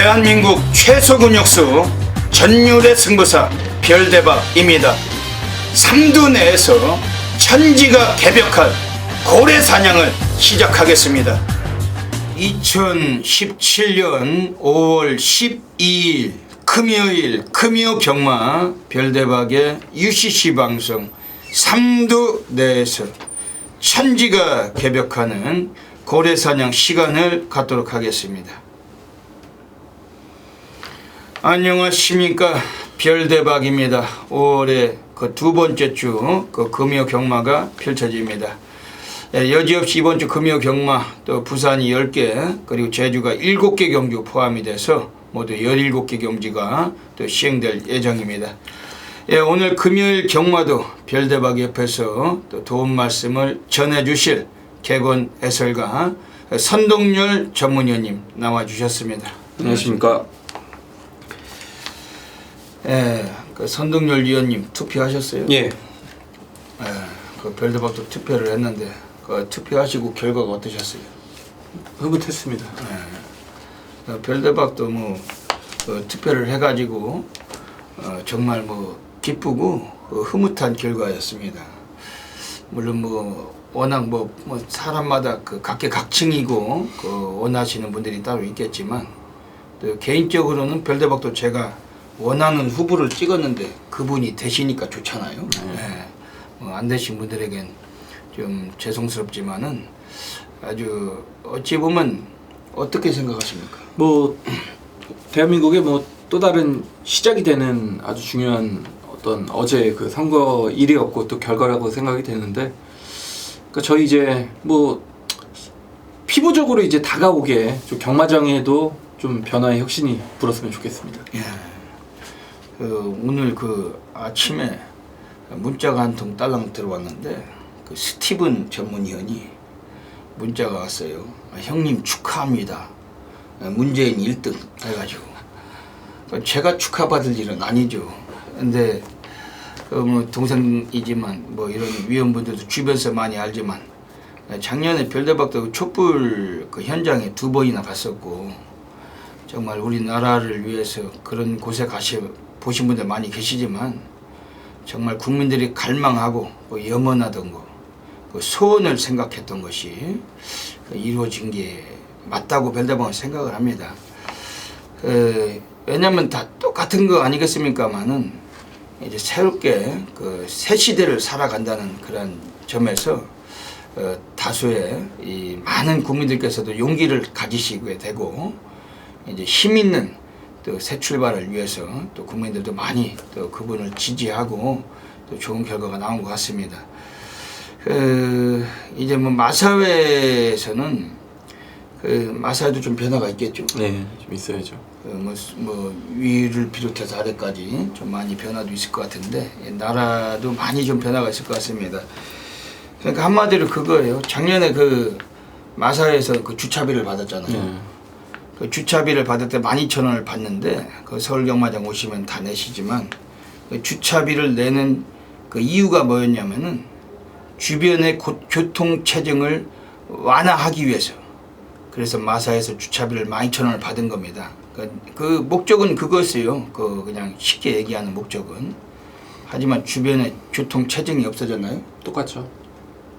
대한민국 최소 근육수 전율의 승부사 별대박입니다. 삼두 내에서 천지가 개벽한 고래 사냥을 시작하겠습니다. 2017년 5월 12일 금요일 금요 경마 별대박의 UCC 방송 삼두 내에서 천지가 개벽하는 고래 사냥 시간을 갖도록 하겠습니다. 안녕하십니까, 별대박입니다. 5월의 그 두 번째 주 그 금요 경마가 펼쳐집니다. 여지없이 이번 주 금요 경마 또 부산이 10개 그리고 제주가 7개 경주 포함이 돼서 모두 17개 경주가 또 시행될 예정입니다. 오늘 금요일 경마도 별대박 옆에서 또 도움 말씀을 전해주실 개건 해설가 선동열 전문위원님 나와주셨습니다. 안녕하십니까. 그 선동열 위원님 투표하셨어요? 예. 그 별대박도 투표를 했는데 그 투표하시고 결과가 어떠셨어요? 흐뭇했습니다. 별대박도 투표를 해가지고 정말 기쁘고 흐뭇한 결과였습니다. 물론 워낙 사람마다 그 각계각층이고 원하시는 분들이 따로 있겠지만 또 개인적으로는 별대박도 제가 원하는 후보를 찍었는데 그분이 되시니까 좋잖아요. 안 되신 분들에겐 좀 죄송스럽지만은 아주 어찌 보면 어떻게 생각하십니까? 대한민국의 또 다른 시작이 되는 아주 중요한 어떤 어제 그 선거 일이었고 또 결과라고 생각이 되는데, 그러니까 저희 이제 피부적으로 이제 다가오게 좀 경마장에도 좀 변화의 혁신이 불었으면 좋겠습니다. 오늘 아침에 문자가 한 통 딸랑 들어왔는데 스티븐 전문위원이 문자가 왔어요. 형님 축하합니다. 문재인 1등 해가지고. 제가 축하받을 일은 아니죠. 근데 동생이지만 이런 위원분들도 주변에서 많이 알지만 작년에 별대박도 촛불 현장에 2번이나 갔었고, 정말 우리나라를 위해서 그런 곳에 보신 분들 많이 계시지만 정말 국민들이 갈망하고 염원하던 소원을 생각했던 것이 이루어진 게 맞다고 별대박은 생각을 합니다. 왜냐면 다 똑같은 거 아니겠습니까만은 이제 새롭게 새 시대를 살아간다는 그런 점에서 다수의 이 많은 국민들께서도 용기를 가지시게 되고 이제 힘 있는 또 새 출발을 위해서 또 국민들도 많이 또 그분을 지지하고 또 좋은 결과가 나온 것 같습니다. 이제 마사회에서는 마사회도 좀 변화가 있겠죠. 네, 좀 있어야죠. 위를 비롯해서 아래까지 좀 많이 변화도 있을 것 같은데 나라도 많이 좀 변화가 있을 것 같습니다. 그러니까 한마디로 그거예요. 작년에 마사회에서 주차비를 받았잖아요. 주차비를 받을 때 12,000원을 받는데 서울경마장 오시면 다 내시지만 주차비를 내는 이유가 뭐였냐면은 주변의 교통체증을 완화하기 위해서, 그래서 마사에서 주차비를 12,000원을 받은 겁니다. 그 목적은 그것이에요. 그냥 쉽게 얘기하는 목적은. 하지만 주변에 교통체증이 없어졌나요? 똑같죠.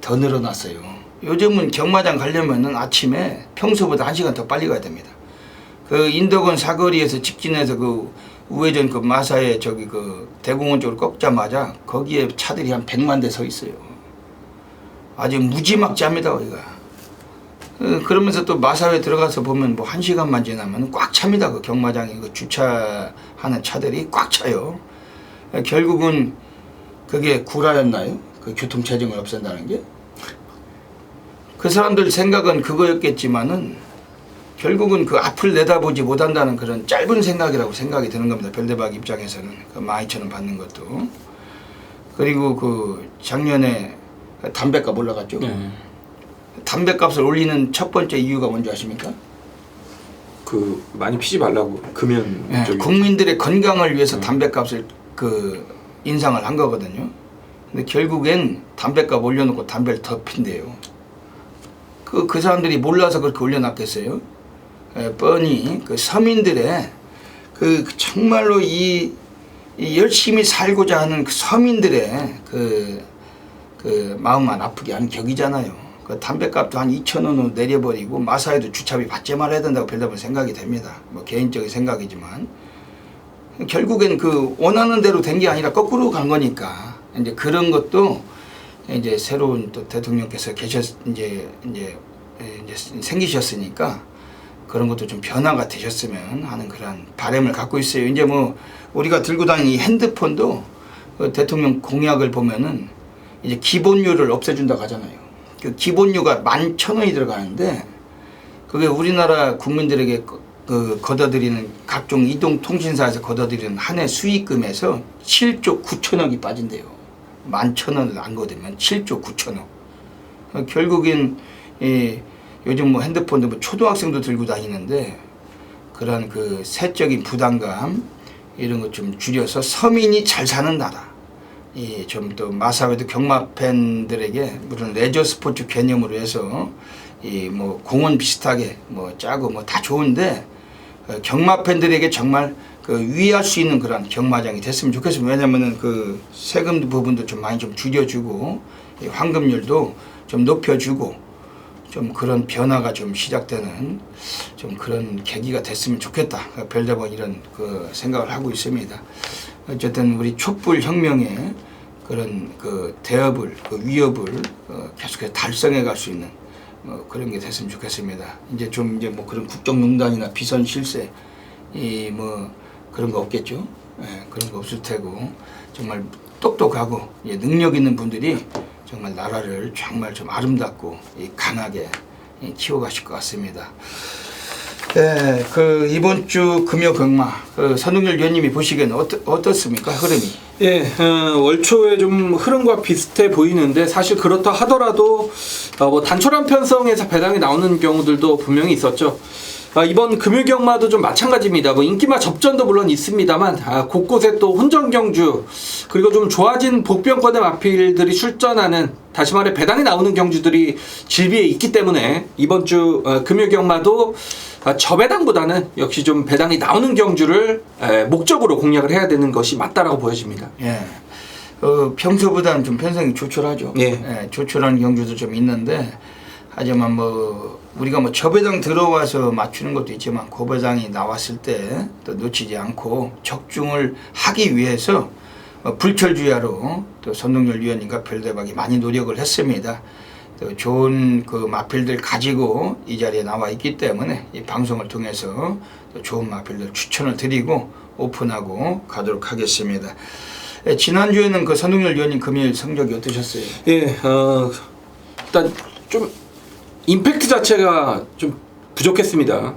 더 늘어났어요. 요즘은 경마장 가려면은 아침에 평소보다 1시간 더 빨리 가야 됩니다. 인덕원 사거리에서 직진해서 우회전 마사에 대공원 쪽으로 꺾자마자 거기에 차들이 한 100만 대 서 있어요. 아주 무지막지합니다, 거기가. 그러면서 또 마사회 들어가서 보면 1시간만 지나면 꽉 찹니다. 경마장에 주차하는 차들이 꽉 차요. 결국은 그게 구라였나요? 교통체증을 없앤다는 게? 그 사람들 생각은 그거였겠지만은 결국은 앞을 내다보지 못한다는 그런 짧은 생각이라고 생각이 드는 겁니다. 별대박 입장에서는 12,000원 받는 것도. 그리고 작년에 담배값 올라갔죠. 담배값을 올리는 첫 번째 이유가 뭔지 아십니까? 많이 피지 말라고 금연. 국민들의 건강을 위해서 담배값을 인상을 한 거거든요. 근데 결국엔 담배값 올려놓고 담배를 더 핀대요. 그 사람들이 몰라서 그렇게 올려놨겠어요? 뻔히 그 서민들의 그 정말로 이 열심히 살고자 하는 그 서민들의 그 마음만 아프게 하는 격이잖아요. 그 담배값도 한 2,000원으로 내려버리고 마사에도 주차비 받지 말아야 된다고 별다른 생각이 됩니다. 뭐 개인적인 생각이지만 결국엔 그 원하는 대로 된 게 아니라 거꾸로 간 거니까 이제 그런 것도 이제 새로운 또 대통령께서 이제 생기셨으니까 그런 것도 좀 변화가 되셨으면 하는 그런 바람을 갖고 있어요. 이제 뭐 우리가 들고 다니는 이 핸드폰도 그 대통령 공약을 보면은 이제 기본료를 없애준다고 하잖아요. 그 기본료가 11,000원이 들어가는데 그게 우리나라 국민들에게 그 걷어들이는 각종 이동통신사에서 걷어들이는 한 해 수익금에서 7조 9천억이 빠진대요. 11,000원을 안 거두면 7조 9천억. 결국엔 요즘 뭐 핸드폰도 뭐 초등학생도 들고 다니는데 그런 그 세적인 부담감 이런 것 좀 줄여서 서민이 잘 사는 나라. 좀 또 마사회도 경마 팬들에게 무슨 레저 스포츠 개념으로 해서 뭐 공원 비슷하게 뭐 짜고 뭐 다 좋은데 경마 팬들에게 정말 그 위할 수 있는 그런 경마장이 됐으면 좋겠습니다. 왜냐면은 그 세금 부분도 좀 많이 좀 줄여주고 황금률도 좀 높여주고 좀 그런 변화가 좀 시작되는 좀 그런 계기가 됐으면 좋겠다. 별다번 이런 그 생각을 하고 있습니다. 어쨌든 우리 촛불 혁명의 그런 그 대업을 그 위협을 계속해서 달성해 갈 수 있는 뭐 그런 게 됐으면 좋겠습니다. 이제 뭐 그런 국정농단이나 비선 실세 뭐 그런 거 없겠죠. 그런 거 없을 테고 정말 똑똑하고 능력 있는 분들이 정말 나라를 정말 좀 아름답고 강하게 키워가실 것 같습니다. 그 이번 주 금요 경마 선동열 위원님이 보시기에는 어떻습니까? 흐름이? 월 초에 좀 흐름과 비슷해 보이는데 사실 그렇다 하더라도 뭐 단촐한 편성에서 배당이 나오는 경우들도 분명히 있었죠. 이번 금요 경마도 좀 마찬가지입니다. 뭐 인기마 접전도 물론 있습니다만 곳곳에 또 혼전 경주 그리고 좀 좋아진 복병권의 마필들이 출전하는 다시 말해 배당이 나오는 경주들이 질비해 있기 때문에 이번 주 금요 경마도 저배당보다는 역시 좀 배당이 나오는 경주를 목적으로 공략을 해야 되는 것이 맞다라고 보여집니다. 평소보다는 좀 편성이 조촐하죠. 조촐한 경주도 좀 있는데 하지만 뭐 우리가 뭐 저배당 들어와서 맞추는 것도 있지만 고배당이 나왔을 때 또 놓치지 않고 적중을 하기 위해서 불철주야로 또 선동열 위원님과 별대박이 많이 노력을 했습니다. 또 좋은 그 마필들 가지고 이 자리에 나와 있기 때문에 이 방송을 통해서 또 좋은 마필들 추천을 드리고 오픈하고 가도록 하겠습니다. 지난주에는 그 선동열 위원님 금요일 성적이 어떠셨어요? 일단 좀 임팩트 자체가 좀 부족했습니다.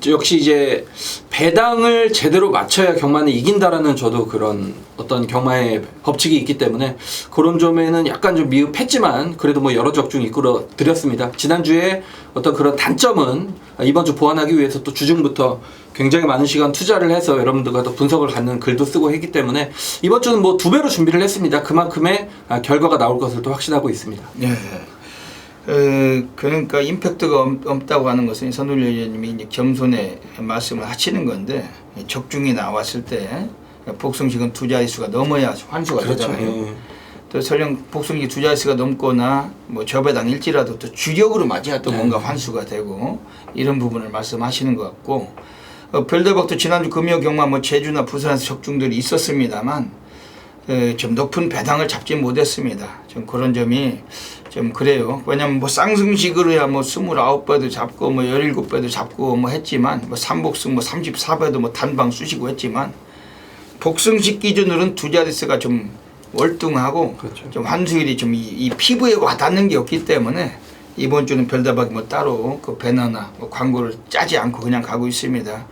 역시 이제 배당을 제대로 맞춰야 경마는 이긴다라는 저도 그런 어떤 경마의 법칙이 있기 때문에 그런 점에는 약간 좀 미흡했지만 그래도 뭐 여러 적중 이끌어 드렸습니다. 지난주에 어떤 그런 단점은 이번 주 보완하기 위해서 또 주중부터 굉장히 많은 시간 투자를 해서 여러분들과 또 분석을 갖는 글도 쓰고 했기 때문에 이번 주는 뭐 2배로 준비를 했습니다. 그만큼의 결과가 나올 것을 또 확신하고 있습니다. 그러니까 임팩트가 없다고 하는 것은 선동열 위원님이 이제 겸손의 말씀을 하시는 건데 적중이 나왔을 때 복승식은 두 자릿수가 넘어야 환수가 되잖아요. 또 설령 복승식이 두 자릿수가 넘거나 뭐 저배당일지라도 또 주력으로 맞아야 또 뭔가 환수가 되고 이런 부분을 말씀하시는 것 같고 별대박도 지난주 금요 경마 뭐 제주나 부산에서 적중들이 있었습니다만 좀 높은 배당을 잡지 못했습니다. 좀 그런 점이 좀 그래요. 왜냐면 뭐 쌍승식으로야 뭐 29배도 잡고 뭐 17배도 잡고 뭐 했지만 뭐 삼복승 뭐 34배도 뭐 단방 쑤시고 했지만 복승식 기준으로는 두 자릿수가 좀 월등하고 그렇죠. 좀 환수율이 좀 이 피부에 와닿는 게 없기 때문에 이번 주는 별다방이 뭐 따로 그 배너나 뭐 광고를 짜지 않고 그냥 가고 있습니다.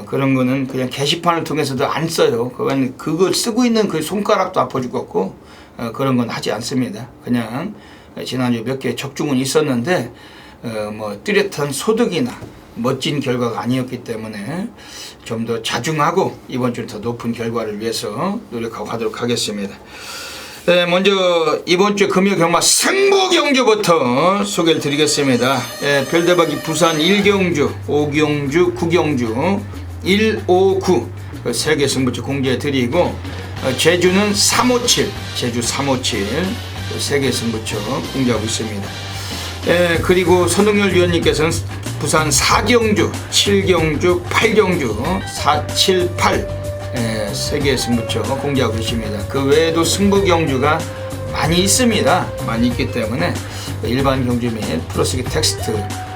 그런 거는 그냥 게시판을 통해서도 안 써요. 그걸 쓰고 있는 그 손가락도 아파 죽겠고 그런 건 하지 않습니다. 그냥 지난주 몇 개 적중은 있었는데 뭐 뚜렷한 소득이나 멋진 결과가 아니었기 때문에 좀 더 자중하고 이번 주는 더 높은 결과를 위해서 노력하고 가도록 하겠습니다. 네, 먼저 이번 주 금요 경마 승부 경주부터 소개를 드리겠습니다. 별대박이 부산 1경주, 5경주, 9경주 1, 5, 9 세 개 승부처 공지해 드리고 제주는 357, 제주 357 세 개 승부처 공지하고 있습니다. 그리고 손동열 위원님께서는 부산 4경주, 7경주, 8경주 478 세 개의 승부처 공개하고 계십니다. 그 외에도 승부 경주가 많이 있습니다. 많이 있기 때문에 일반 경주 및 플러스 텍스트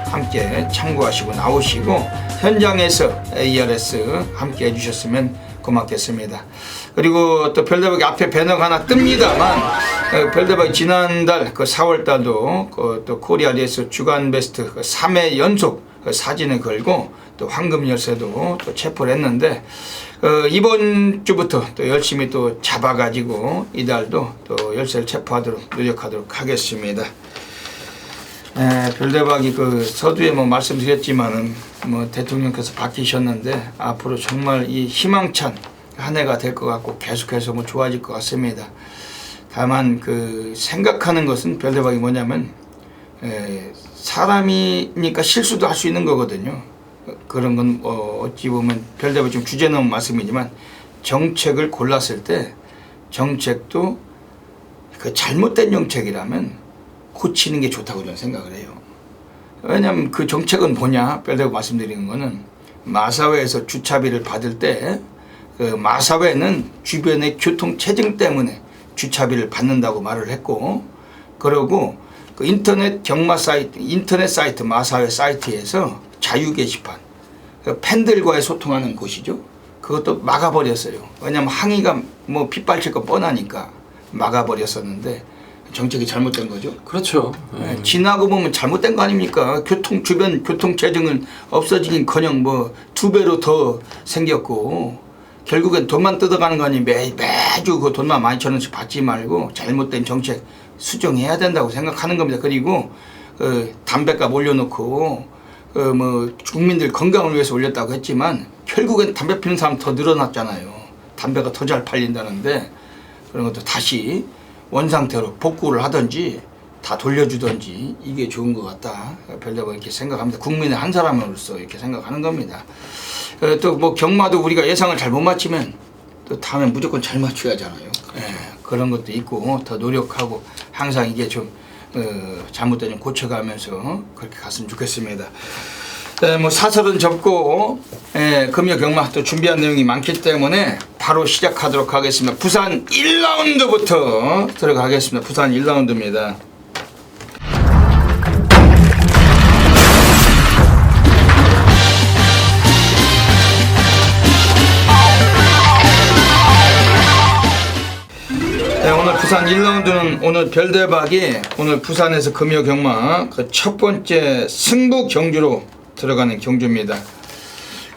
함께 참고하시고 나오시고 현장에서 ARS 함께 해주셨으면 고맙겠습니다. 그리고 또 별대박이 앞에 배너가 하나 뜹니다만 별대박이 지난달 그 4월달도 또 코리아 레이스 주간 베스트 3회 연속 사진을 걸고 또 황금 열쇠도 또 체포를 했는데 이번 주부터 또 열심히 또 잡아가지고 이달도 또 열쇠를 체포하도록 노력하도록 하겠습니다. 별대박이 그 서두에 뭐 말씀드렸지만은 뭐 대통령께서 바뀌셨는데 앞으로 정말 이 희망찬 한 해가 될 것 같고 계속해서 뭐 좋아질 것 같습니다. 다만 그 생각하는 것은 별대박이 뭐냐면 사람이니까 실수도 할 수 있는 거거든요. 그런 건 어찌 보면 별대박이 좀 주제 넘은 말씀이지만 정책을 골랐을 때 정책도 그 잘못된 정책이라면 고치는 게 좋다고 저는 생각을 해요. 왜냐하면 그 정책은 뭐냐? 별대박 말씀드리는 거는 마사회에서 주차비를 받을 때 그 마사회는 주변의 교통 체증 때문에 주차비를 받는다고 말을 했고, 그러고 그 인터넷 경마 사이트, 인터넷 사이트 마사회 사이트에서 자유 게시판, 그 팬들과의 소통하는 곳이죠. 그것도 막아버렸어요. 왜냐하면 항의가 뭐 핏발칠 거 뻔하니까 막아버렸었는데 정책이 잘못된 거죠. 그렇죠. 지나고 보면 잘못된 거 아닙니까? 주변 교통 체증은 없어지긴커녕 뭐 2배로 더 생겼고, 결국엔 돈만 뜯어가는 거 아니 매주 그 돈만 12,000원씩 받지 말고 잘못된 정책 수정해야 된다고 생각하는 겁니다. 그리고 담배값 올려놓고 뭐 국민들 건강을 위해서 올렸다고 했지만 결국엔 담배 피우는 사람 더 늘어났잖아요. 담배가 더 잘 팔린다는데 그런 것도 다시 원상태로 복구를 하든지 다 돌려주든지 이게 좋은 것 같다. 별대박 이렇게 생각합니다. 국민의 한 사람으로서 이렇게 생각하는 겁니다. 또 뭐 경마도 우리가 예상을 잘 못 맞추면 또 다음에 무조건 잘 맞춰야 하잖아요. 그런 것도 있고 더 노력하고 항상 이게 좀 잘못되면 고쳐가면서 그렇게 갔으면 좋겠습니다. 뭐 사설은 접고 금요 경마 또 준비한 내용이 많기 때문에 바로 시작하도록 하겠습니다. 부산 1라운드부터 들어가겠습니다. 부산 1라운드입니다. 오늘 부산 1라운드는 오늘 별대박이 오늘 부산에서 금요 경마 그 첫 번째 승부 경주로 들어가는 경주입니다.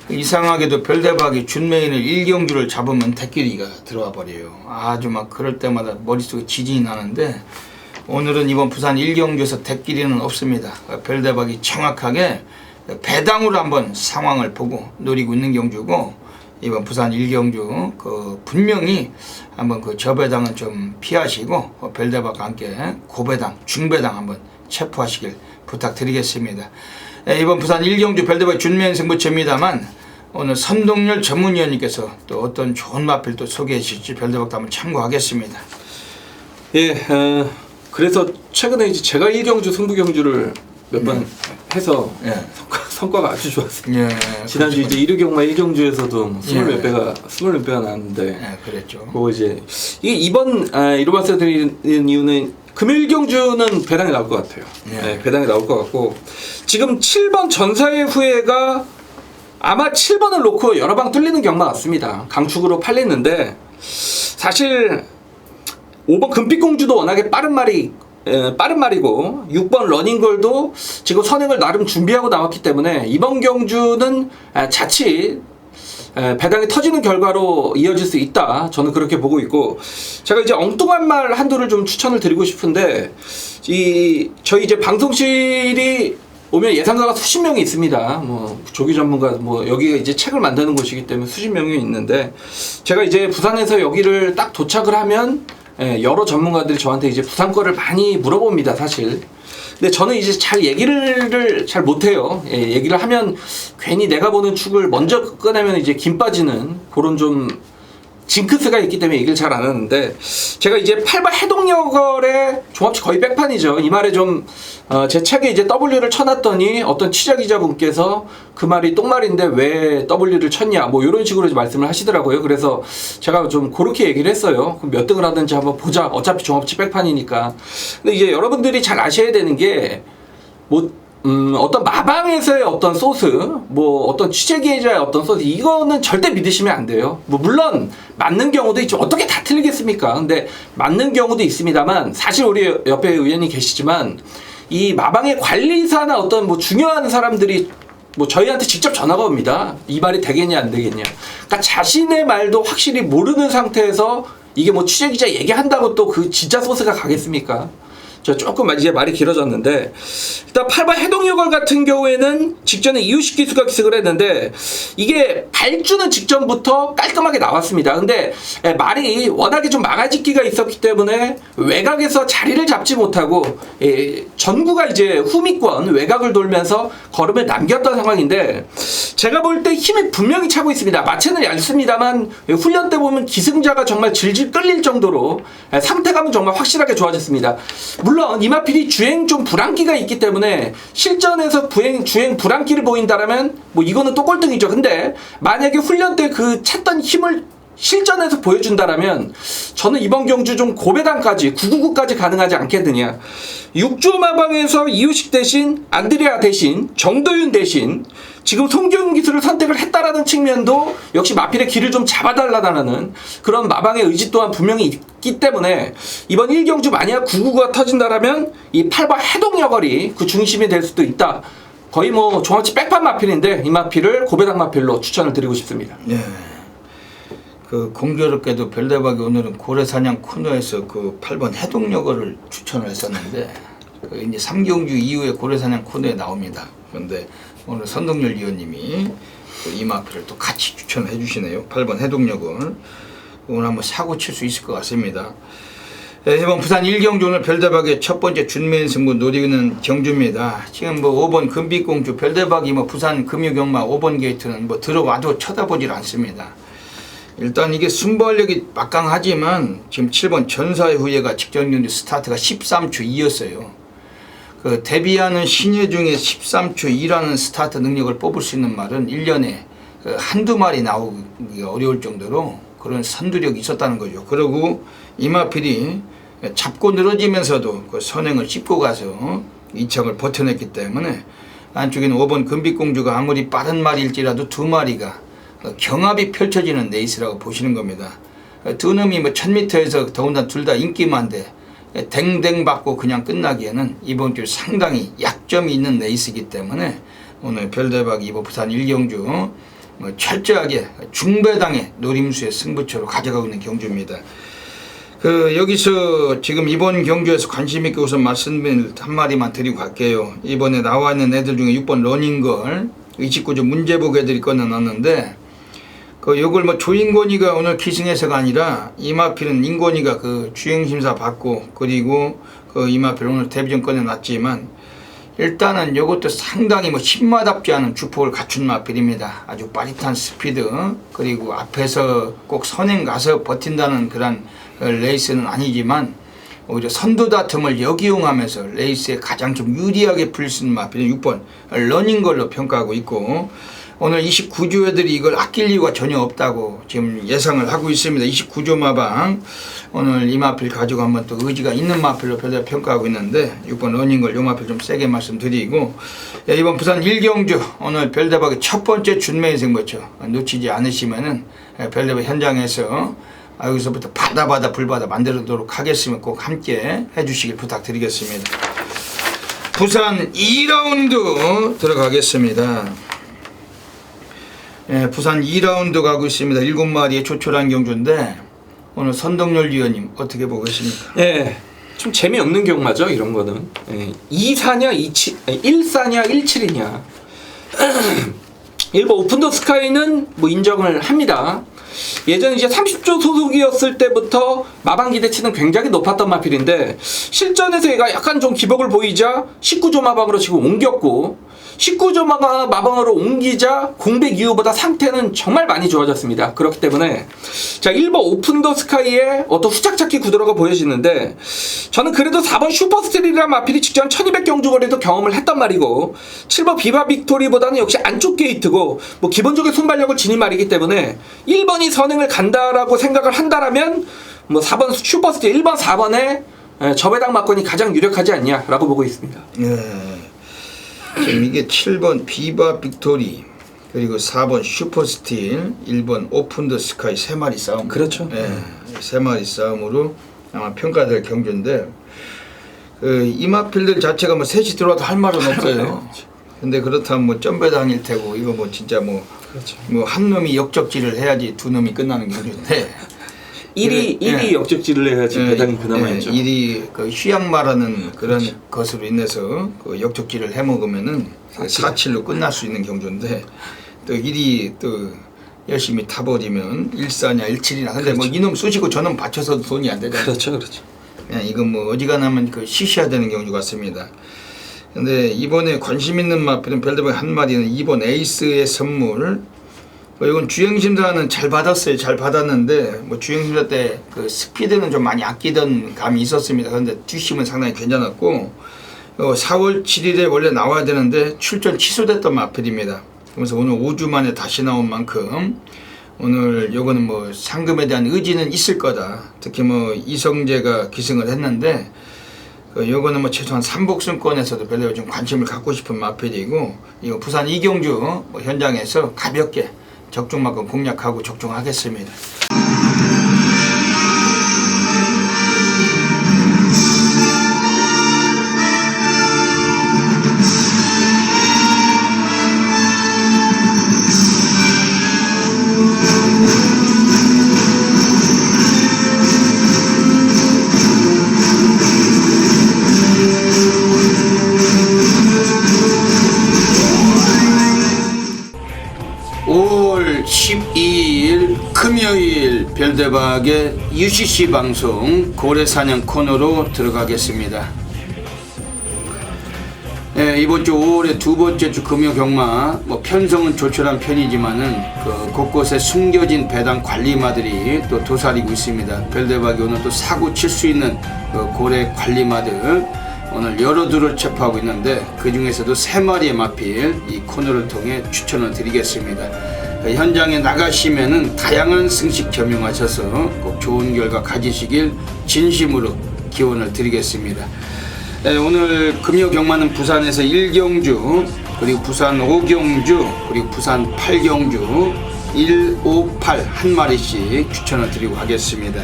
이상하게도 별대박이 준메인을 1경주를 잡으면 대끼리가 들어와 버려요. 아주 막 그럴 때마다 머릿속에 지진이 나는데 오늘은 이번 부산 1경주에서 대끼리는 없습니다. 별대박이 정확하게 배당으로 한번 상황을 보고 노리고 있는 경주고, 이번 부산 1경주 그 분명히 한번 그 저배당은 좀 피하시고 별대박과 함께 고배당, 중배당 한번 체포하시길 부탁드리겠습니다. 이번 부산 1경주 별대박 준면 승부처입니다만 오늘 선동열 전문위원님께서 또 어떤 좋은 마필 또 소개해 주실지 별대박도 한번 참고하겠습니다. 그래서 최근에 이제 제가 1경주 승부 경주를 몇 번 해서 성과가 아주 좋았어요. 지난주 이제 1위 경마 1경주에서도 20몇 배가 나왔는데 그랬죠. 그리고 이제 이번 이로바스 드리는 이유는 금일 경주는 배당이 나올 것 같아요. 배당이 나올 것 같고, 지금 7번 전사의 후회가 아마 7번을 놓고 여러 방 뚫리는 경마 같습니다. 강축으로 팔리는데 사실 5번 금빛공주도 워낙에 빠른 말이고 6번 러닝걸도 지금 선행을 나름 준비하고 나왔기 때문에 이번 경주는 자칫 배당이 터지는 결과로 이어질 수 있다. 저는 그렇게 보고 있고, 제가 이제 엉뚱한 말 한두를 좀 추천을 드리고 싶은데, 저희 이제 방송실이 오면 예상가가 수십 명이 있습니다. 뭐 조기 전문가, 뭐 여기가 이제 책을 만드는 곳이기 때문에 수십 명이 있는데, 제가 이제 부산에서 여기를 딱 도착을 하면 여러 전문가들이 저한테 이제 부산 거를 많이 물어봅니다, 사실. 근데 저는 이제 잘 얘기를 잘 못해요. 얘기를 하면 괜히 내가 보는 축을 먼저 꺼내면 이제 김 빠지는 그런 좀 징크스가 있기 때문에 얘기를 잘 안 하는데, 제가 이제 8번 해동여걸의 종합치 거의 백판이죠. 이 말에 좀 제 책에 이제 W를 쳐놨더니 어떤 취재기자분께서 그 말이 똥말인데 왜 W를 쳤냐 뭐 이런 식으로 말씀을 하시더라고요. 그래서 제가 좀 그렇게 얘기를 했어요. 그럼 몇 등을 하든지 한번 보자. 어차피 종합치 백판이니까. 근데 이제 여러분들이 잘 아셔야 되는 게 어떤 마방에서의 어떤 소스, 뭐 어떤 취재기자의 어떤 소스, 이거는 절대 믿으시면 안 돼요. 뭐 물론 맞는 경우도 있죠. 어떻게 다 틀리겠습니까? 근데 맞는 경우도 있습니다만, 사실 우리 옆에 의원이 계시지만 이 마방의 관리사나 어떤 뭐 중요한 사람들이 뭐 저희한테 직접 전화가 옵니다. 이 말이 되겠냐 안 되겠냐. 그러니까 자신의 말도 확실히 모르는 상태에서 이게 뭐 취재기자 얘기한다고 또 그 진짜 소스가 가겠습니까? 저 조금 이제 말이 길어졌는데, 일단 8번 해동여걸 같은 경우에는 직전에 이유식 기수가 기승을 했는데 이게 발주는 직전부터 깔끔하게 나왔습니다. 근데 말이 워낙에 좀 망아짓기가 있었기 때문에 외곽에서 자리를 잡지 못하고 전구가 이제 후미권 외곽을 돌면서 걸음을 남겼던 상황인데, 제가 볼 때 힘이 분명히 차고 있습니다. 마체는 얇습니다만 훈련 때 보면 기승자가 정말 질질 끌릴 정도로 상태감은 정말 확실하게 좋아졌습니다. 물론 이마필이 주행 좀 불안기가 있기 때문에 실전에서 주행 불안기를 보인다라면 뭐 이거는 또 꼴등이죠. 근데 만약에 훈련 때 그 찼던 힘을 실전에서 보여준다라면 저는 이번 경주 좀 고배당까지 999까지 가능하지 않겠느냐. 6조 마방에서 이유식 대신 안드레아 대신 정도윤 대신 지금 송경윤 기수를 선택을 했다라는 측면도 역시 마필의 길을 좀 잡아달라는 그런 마방의 의지 또한 분명히 있기 때문에 이번 1경주 만약 999가 터진다라면 이 8번 해동여걸이 그 중심이 될 수도 있다. 거의 뭐 종합치 백판 마필인데 이 마필을 고배당 마필로 추천을 드리고 싶습니다. 네. 그 공교롭게도 별대박이 오늘은 고래사냥 코너에서 그 8번 해동여걸을 추천을 했었는데 그 이제 3경주 이후에 고래사냥 코너에 나옵니다. 그런데 오늘 선동열 위원님이 그 이마필을 또 같이 추천해 주시네요. 8번 해동여걸. 오늘 한번 사고 칠 수 있을 것 같습니다. 네, 이번 부산 1경주 오늘 별대박의 첫 번째 준매인 승부 노리는 경주입니다. 지금 뭐 5번 금빛공주 별대박이 뭐 부산 금유경마 5번 게이트는 뭐 들어와도 쳐다보질 않습니다. 일단 이게 순발력이 막강하지만 지금 7번 전사의 후예가 직전 경주 스타트가 13초 2였어요. 그 데뷔하는 신예 중에 13초 2라는 스타트 능력을 뽑을 수 있는 말은 1년에 한두 마리 나오기 어려울 정도로 그런 선두력이 있었다는 거죠. 그리고 이마필이 잡고 늘어지면서도 그 선행을 짚고 가서 이착을 버텨냈기 때문에 안쪽에는 5번 금빛공주가 아무리 빠른 말일지라도 두 마리가 경합이 펼쳐지는 레이스라고 보시는 겁니다. 두 놈이 뭐 1000m에서 더군다나 둘 다 인기만데 댕댕 받고 그냥 끝나기에는 이번 주 상당히 약점이 있는 레이스이기 때문에 오늘 별대박 이번 부산 1경주 철저하게 중배당의 노림수의 승부처로 가져가고 있는 경주입니다. 여기서 지금 이번 경주에서 관심 있게 우선 말씀을 한 마디만 드리고 갈게요. 이번에 나와 있는 애들 중에 6번 러닝걸 29주 문제복 애들이 꺼내놨는데 요걸 뭐 조인권이가 오늘 기승해서가 아니라 이마필은 인권이가 그 주행심사 받고 그리고 이마필 오늘 데뷔전 꺼내놨지만 일단은 요것도 상당히 뭐 신마답지 않은 주폭을 갖춘 마필입니다. 아주 빠릿한 스피드 그리고 앞에서 꼭 선행 가서 버틴다는 그런 레이스는 아니지만 오히려 선두 다툼을 역이용하면서 레이스에 가장 좀 유리하게 풀릴 수 있는 마필은 6번 러닝걸로 평가하고 있고 오늘 29조 애들이 이걸 아낄 이유가 전혀 없다고 지금 예상을 하고 있습니다. 29조 마방 오늘 이 마필 가지고 한번 또 의지가 있는 마필로 별로 평가하고 있는데 6번 러닝걸 요 마필 좀 세게 말씀드리고 이번 부산 1경주 오늘 별대박의 첫 번째 준매인 승부죠. 놓치지 않으시면은 별대박 현장에서 여기서부터 바다 불바다 만들도록 하겠으면 꼭 함께 해주시길 부탁드리겠습니다. 부산 2라운드 들어가겠습니다. 부산 2라운드 가고 있습니다. 7마리의 조촐한 경주인데 오늘 선동열 위원님 어떻게 보고 계십니까? 예, 좀 재미없는 경마죠 이런 거는. 2사냐 1사냐 17이냐 일본 오픈 더 스카이는 뭐 인정을 합니다. 예전에 이제 30조 소속이었을 때부터 마방 기대치는 굉장히 높았던 마필인데 실전에서 얘가 약간 좀 기복을 보이자 19조 마방으로 지금 옮겼고 19조 마방으로 옮기자 공백 이후보다 상태는 정말 많이 좋아졌습니다. 그렇기 때문에 자, 일본 오픈 더 스카이의 어떤 후착착기 구도라고 보여지는데 저는 그래도 4번 슈퍼스틸이라는 마필이 직전 1200 경주거리도 경험을 했단 말이고 7번 비바 빅토리보다는 역시 안쪽 게이트고 뭐 기본적인 순발력을 지닌 말이기 때문에 1번이 선행을 간다라고 생각을 한다라면 뭐 4번 슈퍼스틸 1번 4번에 저배당 막건이 가장 유력하지 않냐라고 보고 있습니다. 지금 이게 7번 비바 빅토리 그리고 4번 슈퍼스틸 1번 오픈 더 스카이 3마리 싸움. 그렇죠. 3마리 싸움으로 아마 평가될 경주인데 이 마필들 자체가 뭐 셋이 들어와도 할 말은 없어요. 근데 그렇다면 뭐 점배당일 테고 이거 뭐 진짜 뭐 한 놈이 역적질을 해야지 두 놈이 끝나는 경주인데 1위 역적질을 해야지 배당이 그나마였죠. 1위 그 휴양 말하는 그런 것으로 인해서 그 역적질을 해먹으면은 4-7로 끝날 수 있는 경주인데 또 1위 또 열심히 타버리면 1-4냐 1-7이나 근데 뭐 이놈 쑤시고 저놈 받쳐서도 돈이 안 되잖아요. 그렇죠. 그냥 이건 뭐 어지간하면 그 쉬셔야 되는 경주 같습니다. 근데 이번에 관심 있는 마필은 별도의 한 마리는 2번 에이스의 선물. 이건 주행심사는 잘 받았어요. 잘 받았는데 뭐 주행심사 때 그 스피드는 좀 많이 아끼던 감이 있었습니다. 그런데 뒷심은 상당히 괜찮았고 4월 7일에 원래 나와야 되는데 출전 취소됐던 마필입니다. 그래서 오늘 5주 만에 다시 나온 만큼 오늘 요거는 뭐 상금에 대한 의지는 있을 거다. 특히 뭐 이성재가 기승을 했는데 요거는 뭐 최소한 삼복승권에서도 별로 좀 관심을 갖고 싶은 마필이고 이거 부산 이경주 뭐 현장에서 가볍게 적중만큼 공략하고 적중하겠습니다. 올 12일 금요일 별대박의 UCC 방송 고래사냥 코너로 들어가겠습니다. 이번 주 5월의 두 번째 주 금요 경마 뭐 편성은 조촐한 편이지만은 그 곳곳에 숨겨진 배당 관리마들이 또 도사리고 있습니다. 별대박이 오늘 또 사고 칠 수 있는 그 고래 관리마들 오늘 여러 두를 체포하고 있는데 그 중에서도 3마리의 마필 이 코너를 통해 추천을 드리겠습니다. 현장에 나가시면은 다양한 승식 겸용하셔서 꼭 좋은 결과 가지시길 진심으로 기원을 드리겠습니다. 오늘 금요 경마는 부산에서 1경주 그리고 부산 5경주 그리고 부산 8경주 1, 5, 8 한 마리씩 추천을 드리고 하겠습니다.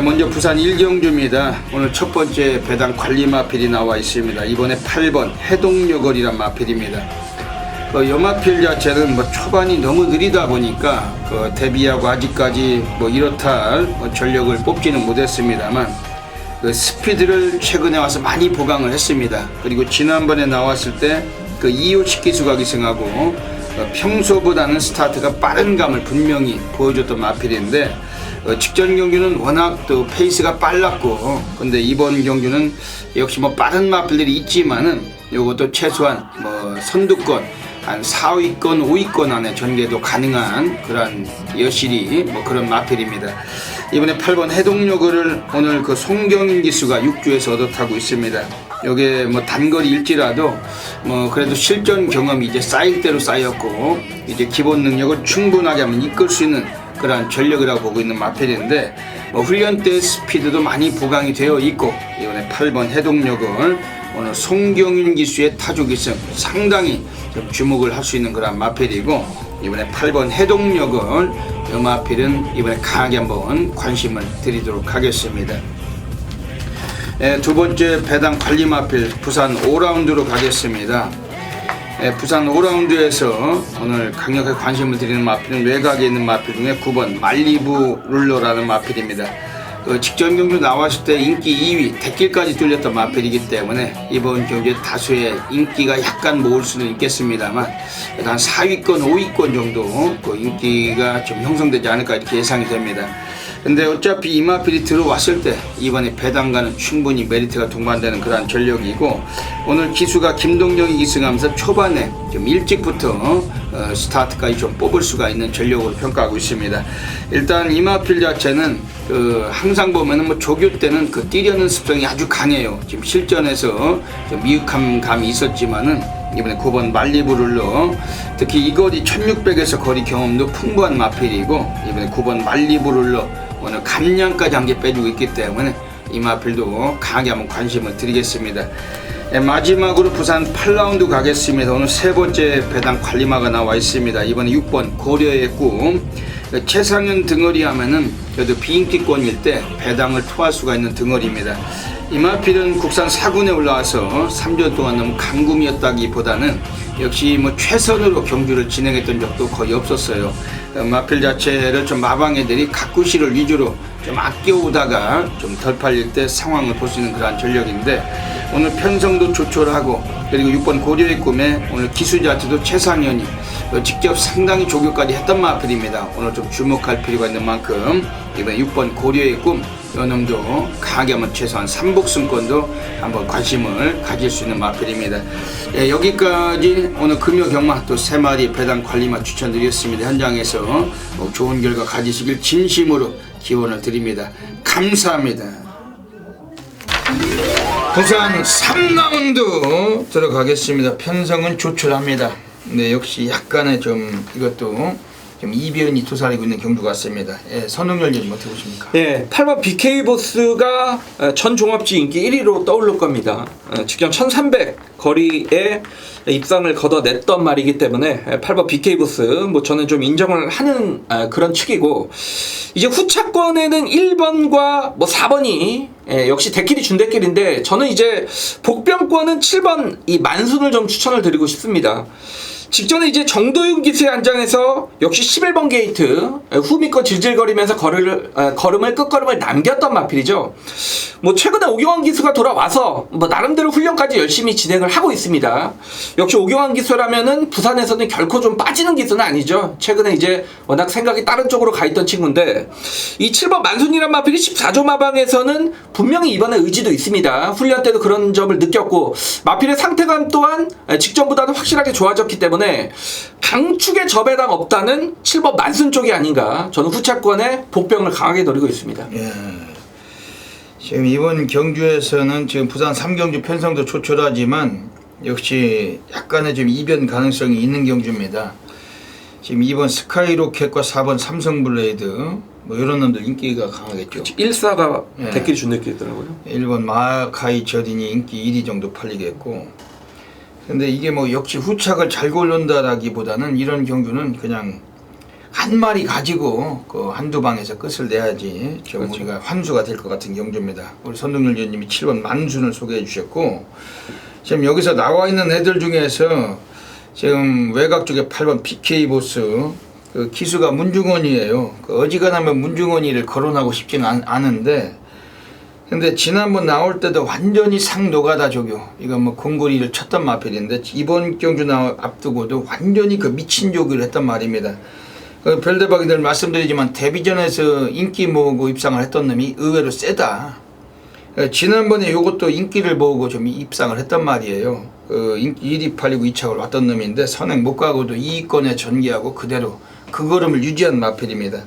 먼저 부산 1경주입니다. 오늘 첫 번째 배당 관리 마필이 나와 있습니다. 이번에 8번 해동여걸이란 마필입니다. 요 마필 자체는 뭐 초반이 너무 느리다 보니까 데뷔하고 아직까지 뭐 이렇다 전력을 뽑지는 못했습니다만 그 스피드를 최근에 와서 많이 보강을 했습니다. 그리고 지난번에 나왔을 때 그 이호식 기수가 기승하고 평소보다는 스타트가 빠른 감을 분명히 보여줬던 마필인데 직전 경주는 워낙 또 페이스가 빨랐고 근데 이번 경주는 역시 뭐 빠른 마필들이 있지만은 요것도 최소한 뭐 선두권 한 4위권 5위권 안에 전개도 가능한 그런 여실히 뭐 그런 마필입니다. 이번에 8번 해동여걸을 오늘 그 송경인 기수가 6주에서 얻어 타고 있습니다. 요게 뭐 단거리일지라도 뭐 그래도 실전 경험이 이제 쌓일 대로 쌓였고 이제 기본 능력을 충분하게 하면 이끌 수 있는 그런 전력이라고 보고 있는 마필인데 뭐 훈련 때 스피드도 많이 보강이 되어 있고 이번에 8번 해동여걸 오늘 송경윤 기수의 타조기승 상당히 좀 주목을 할 수 있는 그런 마필이고 이번에 8번 해동여걸 이 마필은 이번에 강하게 한번 관심을 드리도록 하겠습니다. 두 번째 배당 관리 마필 부산 5라운드로 가겠습니다. 부산 5라운드에서 오늘 강력하게 관심을 드리는 마필은 외곽에 있는 마필 중에 9번 말리부 룰러라는 마필입니다. 직전 경주 나왔을 때 인기 2위 대길까지 뚫렸던 마필이기 때문에 이번 경주에 다수의 인기가 약간 모을 수는 있겠습니다만 한 4위권 5위권 정도 그 인기가 좀 형성되지 않을까 이렇게 예상이 됩니다. 근데 어차피 이마필이 들어왔을 때 이번에 배당과는 충분히 메리트가 동반되는 그러한 전력이고, 오늘 기수가 김동영이 기승하면서 초반에 좀 일찍부터 스타트까지 좀 뽑을 수가 있는 전력으로 평가하고 있습니다. 일단 이마필 자체는 항상 보면은 뭐 조교 때는 그 뛰려는 습성이 아주 강해요. 지금 실전에서 좀 미흡한 감이 있었지만은 이번에 9번 말리부를러, 특히 이 거리 1600에서 거리 경험도 풍부한 마필이고, 이번에 9번 말리부를러 오늘 감량까지 한 개 빼주고 있기 때문에 이 마필도 강하게 한번 관심을 드리겠습니다. 마지막으로 부산 8라운드 가겠습니다. 오늘 세 번째 배당 관리마가 나와 있습니다. 이번에 6번 고려의 꿈, 최상현 등어리 하면은 그래도 비인기권일 때 배당을 토할 수가 있는 등어리입니다. 이마필은 국산 4군에 올라와서 3년 동안 너무 강금이었다기보다는 역시 뭐 최선으로 경주를 진행했던 적도 거의 없었어요. 마필 자체를 좀 마방애들이 가꾸시를 위주로 좀 아껴오다가 좀 덜 팔릴 때 상황을 볼 수 있는 그러한 전력인데, 오늘 편성도 조촐하고, 그리고 6번 고려의 꿈에 오늘 기수 자체도 최상현이 직접 상당히 조교까지 했던 마필입니다. 오늘 좀 주목할 필요가 있는 만큼 이번에 6번 고려의 꿈 요놈도 강하게 한번 최소한 3복승권도 한번 관심을 가질 수 있는 마필입니다. 여기까지 오늘 금요 경마 또 3마리 배당 관리마 추천드렸습니다. 현장에서 좋은 결과 가지시길 진심으로 기원을 드립니다. 감사합니다. 부산 3라운드 들어가겠습니다. 편성은 조촐합니다. 네, 역시 약간의 좀 이것도 좀 이변이 도사리고 있는 경주 같습니다. 선웅열님 어떻게 보십니까? 8번 BK 보스가 전 종합지 인기 1위로 떠오를 겁니다. 직전 1300 거리에 입상을 걷어냈던 말이기 때문에 8번 BK 보스 뭐 저는 좀 인정을 하는 그런 측이고, 이제 후차권에는 1번과 뭐 4번이 역시 대길이 준대길인데, 저는 이제 복병권은 7번 이 만순을 좀 추천을 드리고 싶습니다. 직전에 이제 정도윤 기수의 안장에서 역시 11번 게이트 후미권 질질거리면서 걸음을 끝걸음을 남겼던 마필이죠. 뭐 최근에 오경환 기수가 돌아와서 뭐 나름대로 훈련까지 열심히 진행을 하고 있습니다. 역시 오경환 기수라면은 부산에서는 결코 좀 빠지는 기수는 아니죠. 최근에 이제 워낙 생각이 다른 쪽으로 가 있던 친구인데, 이 7번 만순이란 마필이 14조 마방에서는 분명히 이번에 의지도 있습니다. 훈련 때도 그런 점을 느꼈고, 마필의 상태감 또한 직전보다는 확실하게 좋아졌기 때문에 강축의 저배당 없다는 7번 만순 쪽이 아닌가, 저는 후차권에 복병을 강하게 노리고 있습니다. 지금 이번 경주에서는 지금 부산 3경주 편성도 조촐하지만 역시 약간의 좀 이변 가능성이 있는 경주입니다. 지금 2번 스카이로켓과 4번 삼성블레이드 뭐 이런 놈들 인기가 강하겠죠. 1사가 대길이 준대길이더라고요. 1번 마카이 저딘이 인기 1위 정도 팔리겠고, 근데 이게 뭐 역시 후착을 잘 고른다라기보다는 이런 경주는 그냥 한 마리 가지고 그 한두 방에서 끝을 내야지 좀 그렇죠. 우리가 환수가 될 것 같은 경주입니다. 우리 선동열 위원님이 7번 만순을 소개해 주셨고, 지금 여기서 나와 있는 애들 중에서 지금 외곽 쪽에 8번 PK 보스 그 기수가 문중원이에요. 그 어지간하면 문중원이를 거론하고 싶지는 않은데, 근데 지난번 나올 때도 완전히 상노가다 조교, 이건 뭐 공고리를 쳤던 마필인데, 이번 경주 앞두고도 완전히 그 미친 조교를 했단 말입니다. 별대박이들 말씀드리지만 데뷔전에서 인기 모으고 입상을 했던 놈이 의외로 세다. 지난번에 요것도 인기를 모으고 좀 입상을 했단 말이에요. 인기 1위 팔리고 2착을 왔던 놈인데 선행 못 가고도 2위권에 전개하고 그대로 그 걸음을 유지한 마필입니다.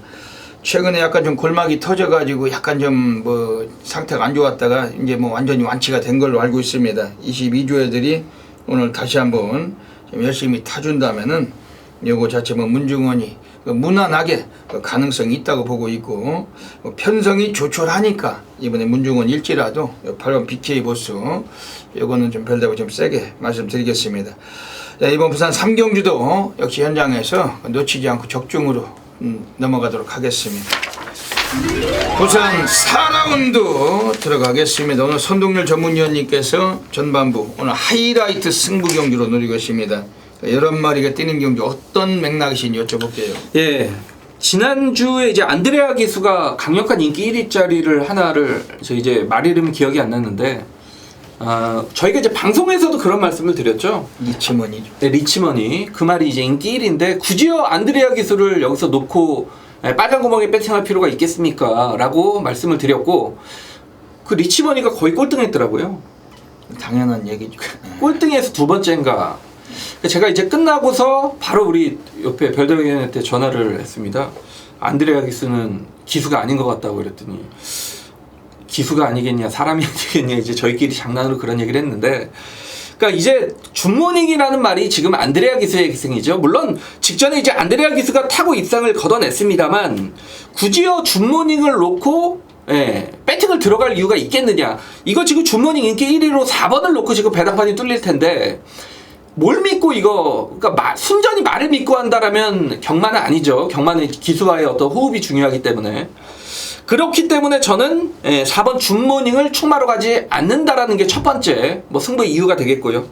최근에 약간 좀 골막이 터져가지고 약간 좀 뭐 상태가 안 좋았다가 이제 뭐 완전히 완치가 된 걸로 알고 있습니다. 22조 애들이 오늘 다시 한번 좀 열심히 타준다면은 요거 자체 뭐 문중원이 무난하게 가능성이 있다고 보고 있고, 편성이 조촐하니까 이번에 문중원 일지라도 8번 BK 보스 요거는 좀 별다고 좀 세게 말씀드리겠습니다. 이번 부산 3경주도 역시 현장에서 놓치지 않고 적중으로 넘어가도록 하겠습니다. 부산 4라운드 들어가겠습니다. 오늘 선동열 전문위원님께서 전반부 오늘 하이라이트 승부 경주로 노리고 있습니다. 11마리가 뛰는 경주 어떤 맥락이신지 여쭤볼게요. 지난주에 이제 안드레아 기수가 강력한 인기 1위짜리를 하나를 저 이제 말 이름이 기억이 안 났는데 저희가 이제 방송에서도 그런 말씀을 드렸죠. 리치머니죠. 네, 리치머니 그 말이 이제 인기 1위인데 굳이요 안드레아 기수를 여기서 놓고 빨간 구멍에 배팅할 필요가 있겠습니까? 라고 말씀을 드렸고 그 리치머니가 거의 꼴등했더라고요. 당연한 얘기죠. 꼴등에서 두 번째인가. 제가 이제 끝나고서 바로 우리 옆에 별다방한테 전화를 했습니다. 안드레아 기수는 기수가 아닌 것 같다고 그랬더니 기수가 아니겠냐 사람이 아니겠냐 이제 저희끼리 장난으로 그런 얘기를 했는데 그러니까 이제 굿모닝이라는 말이 지금 안드레아 기수의 기승이죠. 물론 직전에 이제 안드레아 기수가 타고 입상을 걷어냈습니다만 굳이요 굿모닝을 놓고 배팅을 들어갈 이유가 있겠느냐. 이거 지금 굿모닝 인기 1위로 4번을 놓고 지금 배당판이 뚫릴 텐데 뭘 믿고 이거 그러니까 순전히 말을 믿고 한다라면 경마는 아니죠. 경마는 기수와의 어떤 호흡이 중요하기 때문에 그렇기 때문에 저는 4번 굿모닝을 충마로 가지 않는다라는 게 첫 번째 뭐 승부의 이유가 되겠고요.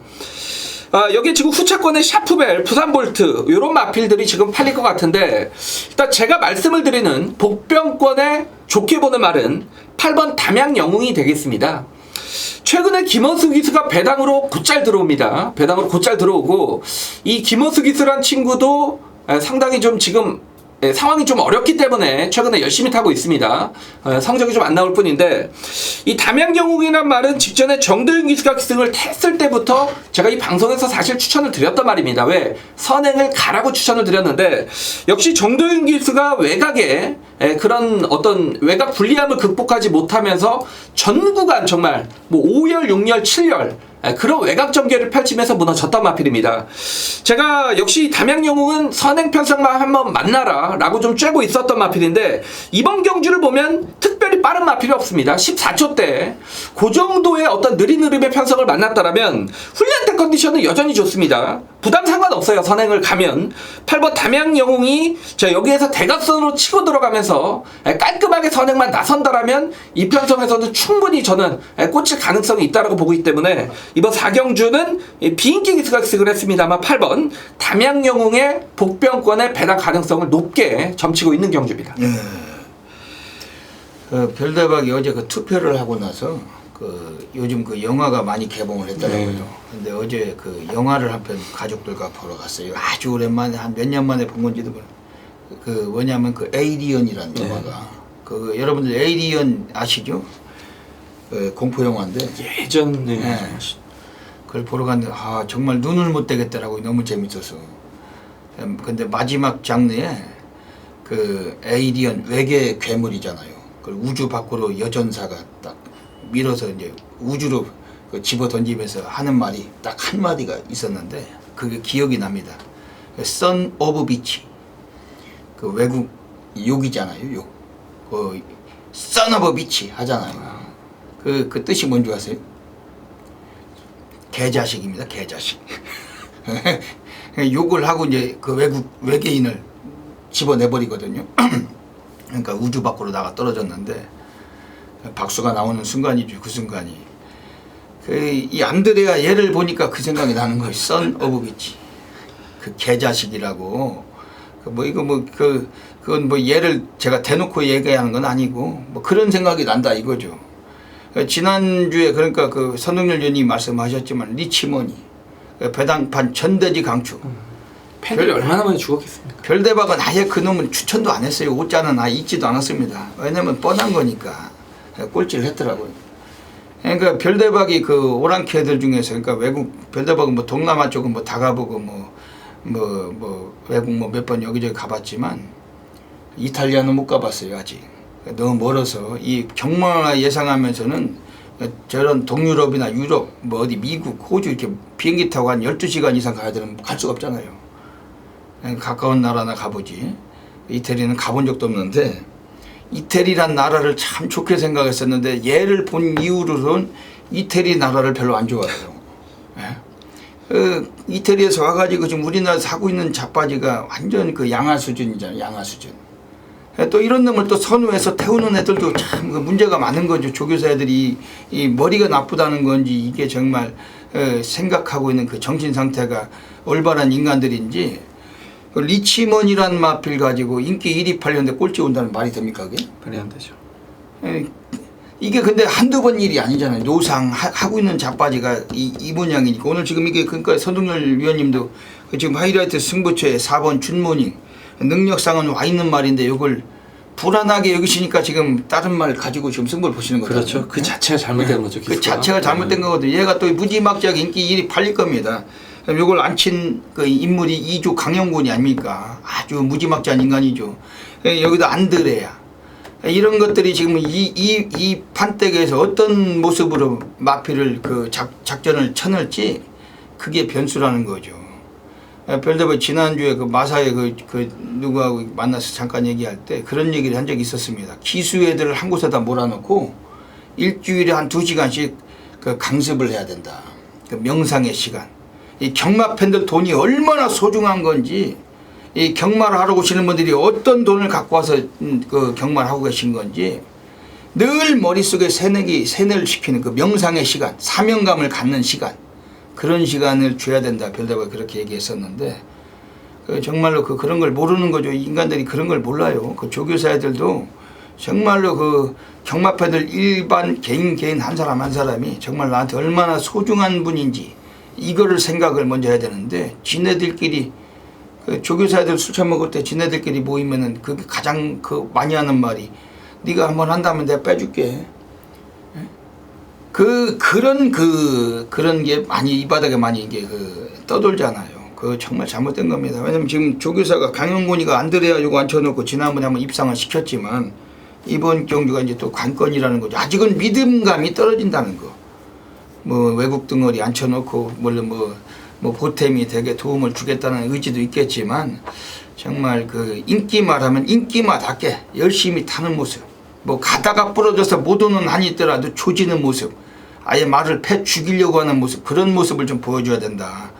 여기 지금 후차권의 샤프벨, 부산볼트 이런 마필들이 지금 팔릴 것 같은데 일단 제가 말씀을 드리는 복병권에 좋게 보는 말은 8번 담양영웅이 되겠습니다. 최근에 김원수 기수가 배당으로 곧잘 들어옵니다. 배당으로 곧잘 들어오고 이 김원수 기수란 친구도 상당히 좀 지금 상황이 좀 어렵기 때문에 최근에 열심히 타고 있습니다. 성적이 좀 안 나올 뿐인데 이 담양영웅이란 말은 직전에 정도윤 기수가 기승을 했을 때부터 제가 이 방송에서 사실 추천을 드렸단 말입니다. 왜? 선행을 가라고 추천을 드렸는데 역시 정도윤 기수가 외곽에 그런 어떤 외곽 불리함을 극복하지 못하면서 전 구간 정말 뭐 5열, 6열, 7열 그런 외곽 전개를 펼치면서 무너졌단 마필입니다. 제가 역시 담양영웅은 선행편성만 한번 만나라 라고 좀 쬐고 있었던 마필인데 이번 경주를 보면 특별히 빠른 마필이 없습니다. 14초대 그 정도의 어떤 느린 흐름의 편성을 만났다라면 훈련대 컨디션은 여전히 좋습니다. 부담 상관없어요. 선행을 가면 8번 담양영웅이 여기에서 대각선으로 치고 들어가면서 깔끔하게 선행만 나선다라면 이 편성에서는 충분히 저는 꽂힐 가능성이 있다고 보고 있기 때문에 이번 4경주는 비인기 기수가 기승을 했습니다만 8번 담양영웅의 복병권의 배당 가능성을 높게 점치고 있는 경주입니다. 별대박이 어제 그 투표를 하고 나서 요즘 그 영화가 많이 개봉을 했더라고요. 근데 어제 그 영화를 한 편 가족들과 보러 갔어요. 아주 오랜만에 한 몇 년 만에 본 건지도 모르. 뭐냐면 그 에이리언이라는 영화가 여러분들 에이리언 아시죠? 공포 영화인데 예전에 그걸 보러 갔는데 정말 눈을 못 떼겠더라고요. 너무 재밌어서. 근데 마지막 장르에 그 에이리언 외계 괴물이잖아요. 그걸 우주 밖으로 여전사가 딱 밀어서 이제 우주로 집어 던지면서 하는 말이 딱 한마디가 있었는데 그게 기억이 납니다. Son of Beach. 그 외국 욕이잖아요. 욕. Son of Beach 하잖아요. 그 뜻이 뭔지 아세요? 개자식입니다. 개자식. 욕을 하고 이제 그 외계인을 집어내버리거든요. 그러니까 우주 밖으로 나가 떨어졌는데 박수가 나오는 순간이죠. 그 순간이. 이 안드레아 얘를 보니까 그 생각이 나는 거예요. Son of Beach. 그 개자식이라고. 그건 뭐 얘를 제가 대놓고 얘기하는 건 아니고 뭐 그런 생각이 난다 이거죠. 지난주에 그러니까 그 선동열 의원님이 말씀하셨지만 리치머니 배당판 전대지 강추 팬들이 얼마나 많이 죽었겠습니까? 별대박은 아예 그놈은 추천도 안 했어요. 옷자는 아예 있지도 않았습니다. 왜냐면 뻔한 거니까 꼴찌를 했더라고요. 그러니까 별대박이 그 오랑캐 애들 중에서 그러니까 외국 별대박은 뭐 동남아 쪽은 뭐 다 가보고 외국 뭐 몇 번 여기저기 가봤지만 이탈리아는 못 가봤어요 아직. 너무 멀어서 이 경마 예상하면서는 저런 동유럽이나 유럽 뭐 어디 미국 호주 이렇게 비행기 타고 한 12시간 이상 가야 되는 갈 수가 없잖아요. 가까운 나라나 가보지. 이태리는 가본 적도 없는데 이태리란 나라를 참 좋게 생각했었는데 얘를 본 이후로는 이태리 나라를 별로 안 좋아해요. 이태리에서 와가지고 지금 우리나라 사고 있는 자빠지가 완전 그 양아 수준이잖아요. 양아 수준. 또 이런 놈을 또 선후해서 태우는 애들도 참 문제가 많은 거죠. 조교사 애들이 이 머리가 나쁘다는 건지 이게 정말 생각하고 있는 그 정신 상태가 올바른 인간들인지 그 리치먼이란 마필 가지고 인기 1위 팔렸는데 꼴찌 온다는 말이 됩니까 그게? 말이 안 되죠. 이게 근데 한두 번 일이 아니잖아요. 노상 하고 있는 자빠지가 이 모양이니까 오늘 지금 이게 그러니까 선동열 위원님도 그 지금 하이라이트 승부처에 4번 춘모닝 능력상은 와 있는 말인데 이걸 불안하게 여기시니까 지금 다른 말 가지고 지금 승부를 보시는 거죠. 그렇죠. 그 자체가 잘못된 거죠. 그 자체가 잘못된 거거든요. 얘가 또 무지막지하게 인기 1위 팔릴 겁니다. 그럼 이걸 안친 그 인물이 이주 강영군이 아닙니까? 아주 무지막지한 인간이죠. 여기다 안드레야. 이런 것들이 지금 이 판때기에서 어떤 모습으로 마피를 그 작전을 쳐낼지 그게 변수라는 거죠. 별대버 지난주에 그 마사에 그 누구하고 만나서 잠깐 얘기할 때 그런 얘기를 한 적이 있었습니다. 기수 애들을 한 곳에다 몰아놓고 일주일에 한 2시간씩 그 강습을 해야 된다. 그 명상의 시간. 이 경마 팬들 돈이 얼마나 소중한 건지 이 경마를 하러 오시는 분들이 어떤 돈을 갖고 와서 그 경마를 하고 계신 건지 늘 머릿속에 세뇌를 시키는 그 명상의 시간, 사명감을 갖는 시간 그런 시간을 줘야 된다. 별다가 그렇게 얘기했었는데 정말로 그런 걸 모르는 거죠. 인간들이 그런 걸 몰라요. 그 조교사들도 정말로 그 경마패들 일반 개인 한 사람 한 사람이 정말 나한테 얼마나 소중한 분인지 이거를 생각을 먼저 해야 되는데 지네들끼리 그 조교사들 술 처먹을 때 지네들끼리 모이면은 그게 가장 많이 하는 말이 네가 한번 한다면 내가 빼줄게. 그런 게 많이 이 바닥에 많이 이게 떠돌잖아요. 그 정말 잘못된 겁니다. 왜냐면 지금 조교사가 강영곤이가 안드레아 요거 앉혀놓고 지난번에 한번 입상을 시켰지만 이번 경주가 이제 또 관건이라는 거죠. 아직은 믿음감이 떨어진다는 거. 뭐 외국 등어리 앉혀놓고 물론 뭐 보탬이 되게 도움을 주겠다는 의지도 있겠지만 정말 그 인기마라면 인기마답게 열심히 타는 모습. 뭐 가다가 부러져서 못 오는 한이 있더라도 조지는 모습. 아예 말을 패 죽이려고 하는 모습. 그런 모습을 좀 보여줘야 된다.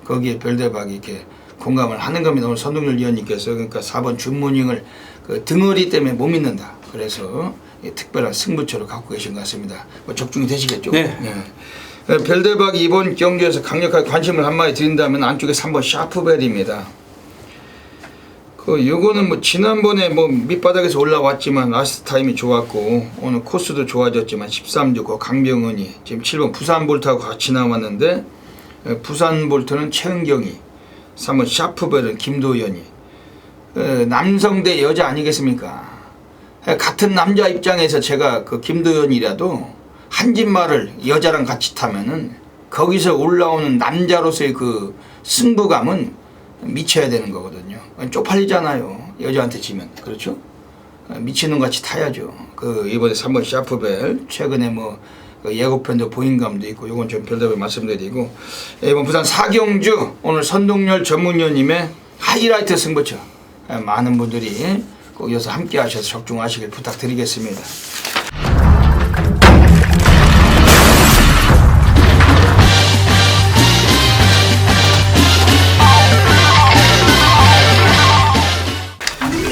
거기에 별대박이 이렇게 공감을 하는 겁니다. 오늘 선동열 위원님께서 그러니까 4번 준모닝을 그 등어리 때문에 못 믿는다. 그래서 특별한 승부처로 갖고 계신 것 같습니다. 뭐 적중이 되시겠죠? 네. 네. 별대박이 이번 경기에서 강력하게 관심을 한마디 드린다면 안쪽에 3번 샤프벨입니다. 요거는 뭐 지난번에 뭐 밑바닥에서 올라왔지만 라스트 타임이 좋았고 오늘 코스도 좋아졌지만 13주 그 강병은이 지금 7번 부산볼트하고 같이 나왔는데 부산볼트는 최은경이 3번 샤프벨은 김도연이 남성 대 여자 아니겠습니까? 같은 남자 입장에서 제가 그 김도연이라도 한진말을 여자랑 같이 타면은 거기서 올라오는 남자로서의 그 승부감은 미쳐야 되는 거거든요. 쪽팔리잖아요. 여자한테 지면. 그렇죠? 미치는 같이 타야죠. 이번에 3번 샤프벨 최근에 뭐 예고편도 보인감도 있고 요건 좀 별답을 말씀드리고 이번 부산 사경주 오늘 선동열 전문위원님의 하이라이트 승부처 많은 분들이 꼭 여기서 함께 하셔서 적중하시길 부탁드리겠습니다.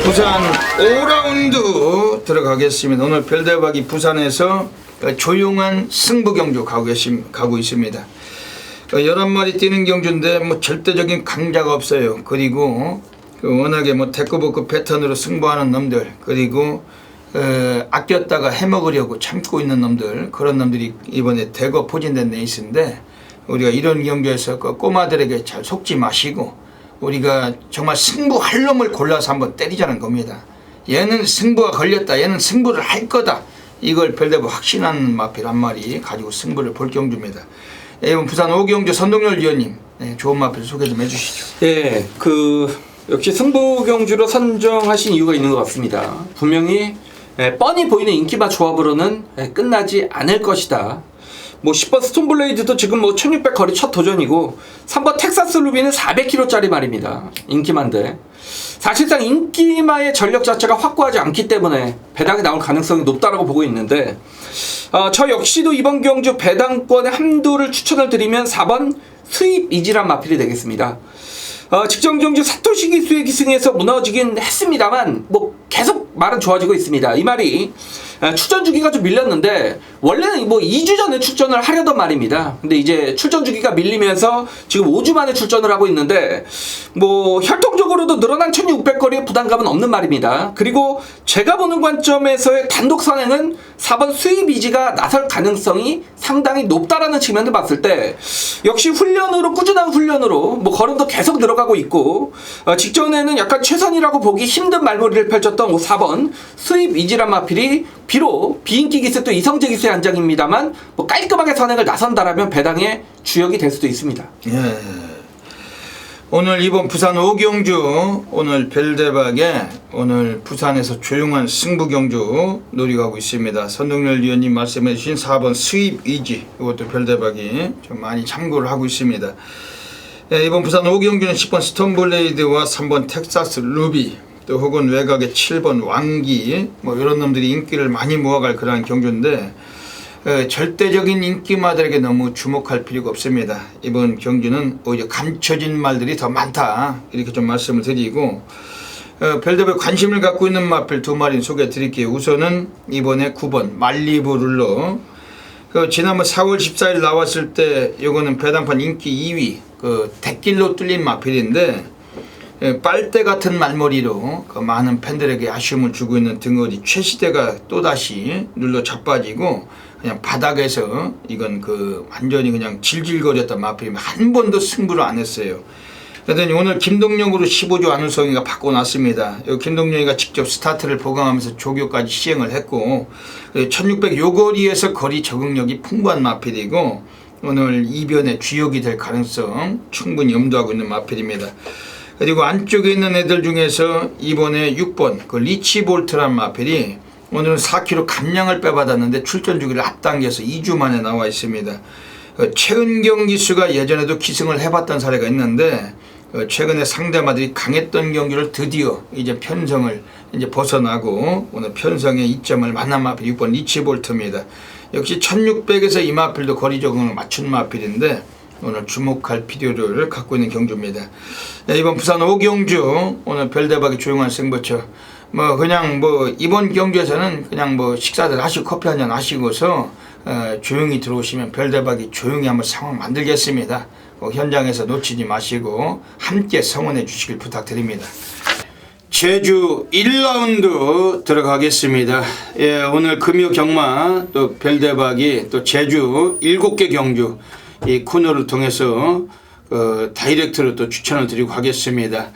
부산 5라운드 들어가겠습니다. 오늘 별대박이 부산에서 조용한 승부 경주 가고 있습니다. 11마리 뛰는 경주인데 뭐 절대적인 강자가 없어요. 그리고 워낙에 뭐 대꾸복구 패턴으로 승부하는 놈들 그리고 아꼈다가 해먹으려고 참고 있는 놈들 그런 놈들이 이번에 대거 포진된 레이스인데 우리가 이런 경주에서 그 꼬마들에게 잘 속지 마시고 우리가 정말 승부할 놈을 골라서 한번 때리자는 겁니다. 얘는 승부가 걸렸다. 얘는 승부를 할 거다. 이걸 별대부 확신하는 마필 한 마리 가지고 승부를 볼 경주입니다. 이번 부산 5경주 선동열 위원님 좋은 마필 소개 좀 해주시죠. 네, 역시 승부 경주로 선정하신 이유가 있는 것 같습니다. 분명히 뻔히 보이는 인기마 조합으로는 끝나지 않을 것이다. 뭐 10번 스톤블레이드도 지금 뭐 1600 거리 첫 도전이고 3번 텍사스 루비는 400km짜리 말입니다. 인기마인데 사실상 인기마의 전력 자체가 확고하지 않기 때문에 배당이 나올 가능성이 높다라고 보고 있는데 저 역시도 이번 경주 배당권의 함도를 추천을 드리면 4번 스윕 이지란 마필이 되겠습니다. 직전 경주 사토시 기수의 기승에서 무너지긴 했습니다만 뭐 계속 말은 좋아지고 있습니다. 이 말이 출전 주기가 좀 밀렸는데 원래는 뭐 2주 전에 출전을 하려던 말입니다. 근데 이제 출전 주기가 밀리면서 지금 5주 만에 출전을 하고 있는데 뭐 혈통적으로도 늘어난 1600거리의 부담감은 없는 말입니다. 그리고 제가 보는 관점에서의 단독 선행은 4번 수입 이지가 나설 가능성이 상당히 높다라는 측면을 봤을 때 역시 훈련으로 꾸준한 훈련으로 뭐 걸음도 계속 늘어가고 있고 직전에는 약간 최선이라고 보기 힘든 말머리를 펼쳤던 4번 수입 이지란 마필이 비록 비인기 기세 또 이성재 기수의 안장입니다만 뭐 깔끔하게 선행을 나선다라면 배당의 주역이 될 수도 있습니다. 예. 오늘 이번 부산 오경주 오늘 별대박에 오늘 부산에서 조용한 승부 경주 노리고 있습니다. 선동열 위원님 말씀해 주신 4번 수입 이지 이것도 별대박이 좀 많이 참고를 하고 있습니다. 예, 이번 부산 오경주는 10번 스톤블레이드와 3번 텍사스 루비 또 혹은 외곽의 7번 왕기 뭐 이런 놈들이 인기를 많이 모아갈 그러한 경주인데 절대적인 인기마들에게 너무 주목할 필요가 없습니다. 이번 경주는 오히려 감춰진 말들이 더 많다 이렇게 좀 말씀을 드리고 별대별 관심을 갖고 있는 마필 두 마리 소개해 드릴게요. 우선은 이번에 9번 말리부 룰러 지난번 4월 14일 나왔을 때 요거는 배당판 인기 2위 대길로 뚫린 마필인데 빨대 같은 말머리로 많은 팬들에게 아쉬움을 주고 있는 등어리 최시대가 또다시 눌러 자빠지고 그냥 바닥에서 이건 완전히 그냥 질질거렸던 마필이 한 번도 승부를 안 했어요. 그랬더니 오늘 김동영으로 15조 안우성이가 바꿔놨습니다. 김동영이가 직접 스타트를 보강하면서 조교까지 시행을 했고 1600 요거리에서 거리 적응력이 풍부한 마필이고 오늘 이변의 주역이 될 가능성 충분히 염두하고 있는 마필입니다. 그리고 안쪽에 있는 애들 중에서 이번에 6번 리치볼트란 마필이 오늘은 4kg 감량을 빼받았는데 출전 주기를 앞당겨서 2주 만에 나와 있습니다. 최은경 기수가 예전에도 기승을 해봤던 사례가 있는데 최근에 상대마들이 강했던 경기를 드디어 이제 편성을 이제 벗어나고 오늘 편성의 이점을 만난 마필 6번 리치볼트입니다. 역시 1600에서 이 마필도 거리 적응을 맞춘 마필인데 오늘 주목할 필요를 갖고 있는 경주입니다. 이번 부산 오경주 오늘 별대박이 조용한 승부처 그냥 이번 경주에서는 그냥 식사들 하시고 커피 한잔 하시고서 조용히 들어오시면 별대박이 조용히 한번 상황 만들겠습니다. 현장에서 놓치지 마시고 함께 성원해 주시길 부탁드립니다. 제주 1라운드 들어가겠습니다. 예, 오늘 금요 경마 또 별대박이 또 제주 7개 경주 이 코너를 통해서 다이렉트로 또 추천을 드리고 하겠습니다.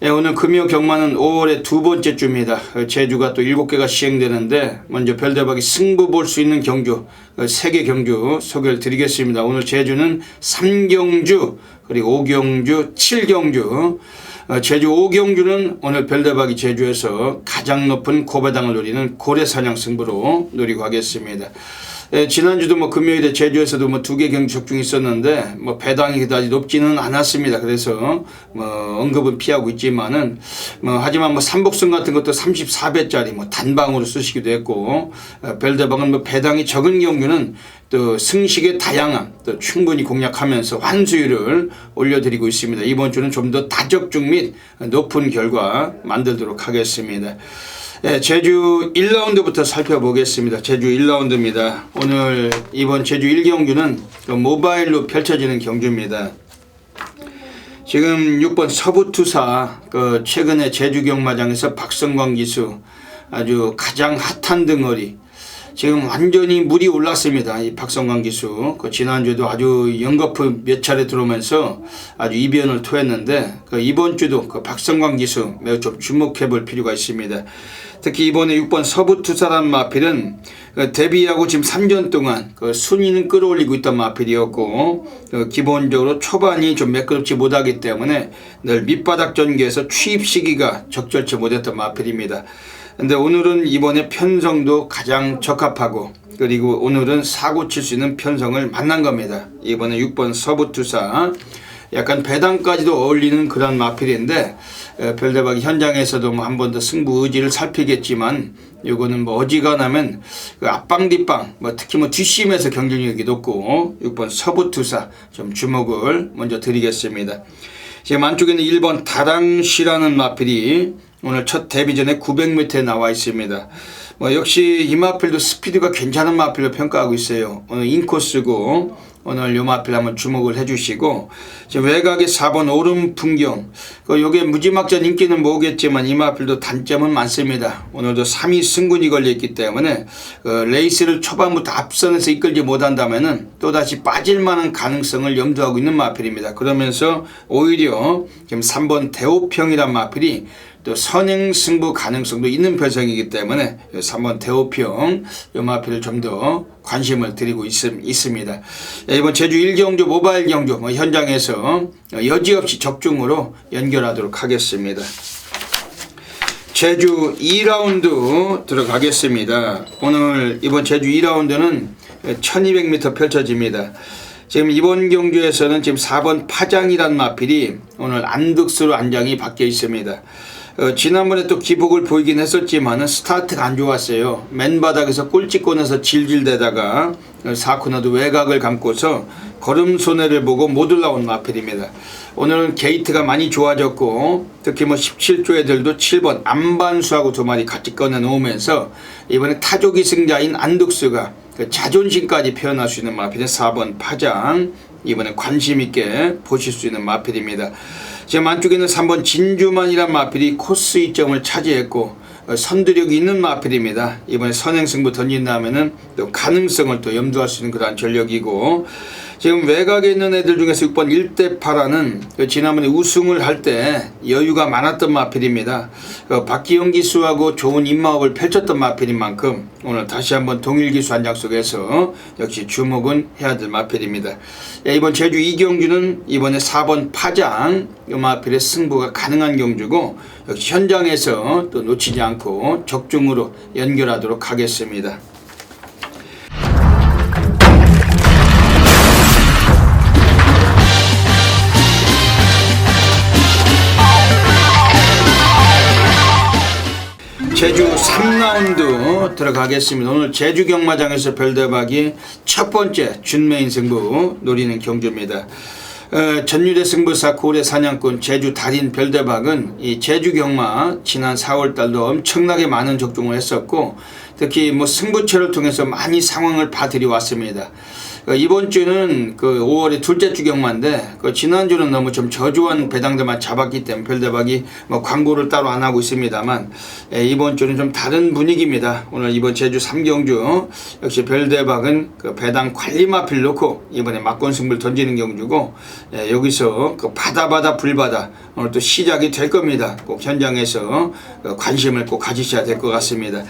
예, 오늘 금요 경마는 5월의 두 번째 주입니다. 제주가 또 7개가 시행되는데 먼저 별대박이 승부 볼 수 있는 경주 3개 경주 소개를 드리겠습니다. 오늘 제주는 3경주 그리고 5경주 7경주 제주 5경주는 오늘 별대박이 제주에서 가장 높은 고배당을 노리는 고래사냥 승부로 노리고 하겠습니다. 지난주도 금요일에 제주에서도 2개 경주 적중이 있었는데 배당이 그다지 높지는 않았습니다. 그래서 언급은 피하고 있지만은 하지만 삼복승 같은 것도 34배짜리 단방으로 쓰시기도 했고 별대박은 배당이 적은 경주는 또 승식의 다양함 또 충분히 공략하면서 환수율을 올려드리고 있습니다. 이번 주는 좀 더 다적중 및 높은 결과 만들도록 하겠습니다. 네, 제주 1라운드부터 살펴보겠습니다. 제주 1라운드입니다. 오늘 이번 제주 1경주는 모바일로 펼쳐지는 경주입니다. 지금 6번 서부투사 최근에 제주 경마장에서 박성광 기수 아주 가장 핫한 등어리 지금 완전히 물이 올랐습니다. 이 박성광 기수 지난주에도 아주 연거푸 몇 차례 들어오면서 아주 이변을 토했는데 이번 주도 박성광 기수 매우 좀 주목해 볼 필요가 있습니다. 특히 이번에 6번 서부투사란 마필은 데뷔하고 지금 3년 동안 순위는 끌어올리고 있던 마필이었고 기본적으로 초반이 좀 매끄럽지 못하기 때문에 늘 밑바닥 전개에서 취입 시기가 적절치 못했던 마필입니다. 근데 오늘은 이번에 편성도 가장 적합하고 그리고 오늘은 사고 칠 수 있는 편성을 만난 겁니다. 이번에 6번 서부투사 약간 배당까지도 어울리는 그런 마필인데 별대박이 현장에서도 한 번 더 승부 의지를 살피겠지만 요거는 어지간하면 앞방 뒷방 특히 뒷심에서 경쟁력이 높고 6번 서부투사 좀 주목을 먼저 드리겠습니다. 지금 안쪽에는 1번 다랑시라는 마필이 오늘 첫 데뷔전에 900m에 나와 있습니다. 역시 이 마필도 스피드가 괜찮은 마필로 평가하고 있어요. 오늘 인코스고 오늘 요 마필 한번 주목을 해주시고, 지금 외곽에 4번 오름 풍경, 요게 무지막지한 인기는 모으겠지만 이 마필도 단점은 많습니다. 오늘도 3위 승군이 걸려있기 때문에 레이스를 초반부터 앞선에서 이끌지 못한다면은 또다시 빠질만한 가능성을 염두하고 있는 마필입니다. 그러면서 오히려 지금 3번 대호평이란 마필이 또 선행 승부 가능성도 있는 별성이기 때문에 3번 대호평 요 마필을 좀 더 관심을 드리고 있습니다. 이번 제주 1경주 모바일 경주 현장에서 여지없이 적중으로 연결하도록 하겠습니다. 제주 2라운드 들어가겠습니다. 오늘 이번 제주 2라운드는 1200m 펼쳐집니다. 지금 이번 경주에서는 지금 4번 파장이란 마필이 오늘 안득수로 안장이 바뀌어 있습니다. 지난번에 또 기복을 보이긴 했었지만은 스타트가 안 좋았어요. 맨바닥에서 꼴찌권에서 질질대다가 4코너도 외곽을 감고서 걸음 손해를 보고 못 올라온 마필입니다. 오늘은 게이트가 많이 좋아졌고 특히 17조 애들도 7번 안반수하고 두 마리 같이 꺼내놓으면서 이번에 타조기 승자인 안득수가 자존심까지 표현할 수 있는 마필은 4번 파장, 이번에 관심있게 보실 수 있는 마필입니다. 지금 안쪽에는 3번 진주만이란 마필이 코스 2점을 차지했고 선두력이 있는 마필입니다. 이번에 선행승부 던진다면은 또 가능성을 또 염두할 수 있는 그러한 전력이고, 지금 외곽에 있는 애들 중에서 6번 1대8라는 지난번에 우승을 할 때 여유가 많았던 마필입니다. 박기영 기수하고 좋은 입마업을 펼쳤던 마필인 만큼 오늘 다시 한번 동일 기수 한장 속에서 역시 주목은 해야 될 마필입니다. 이번 제주 2경주는 이번에 4번 파장 이 마필의 승부가 가능한 경주고 역시 현장에서 또 놓치지 않고 적중으로 연결하도록 하겠습니다. 제주 3라운드 들어가겠습니다. 오늘 제주 경마장에서 별대박이 첫 번째 준메인 승부 노리는 경주입니다. 전유대 승부사 고래 사냥꾼 제주 달인 별대박은 이 제주 경마 지난 4월달도 엄청나게 많은 적중을 했었고 특히 승부처를 통해서 많이 상황을 봐드려 왔습니다. 이번 주는 5월의 둘째 주 경마인데 지난주는 너무 좀 저조한 배당들만 잡았기 때문에 별대박이 광고를 따로 안 하고 있습니다만 이번 주는 좀 다른 분위기입니다. 오늘 이번 제주 3경주 역시 별대박은 배당 관리 마필 놓고 이번에 막권 승부를 던지는 경주고 여기서 바다 불바다 오늘 또 시작이 될 겁니다. 꼭 현장에서 관심을 꼭 가지셔야 될 것 같습니다.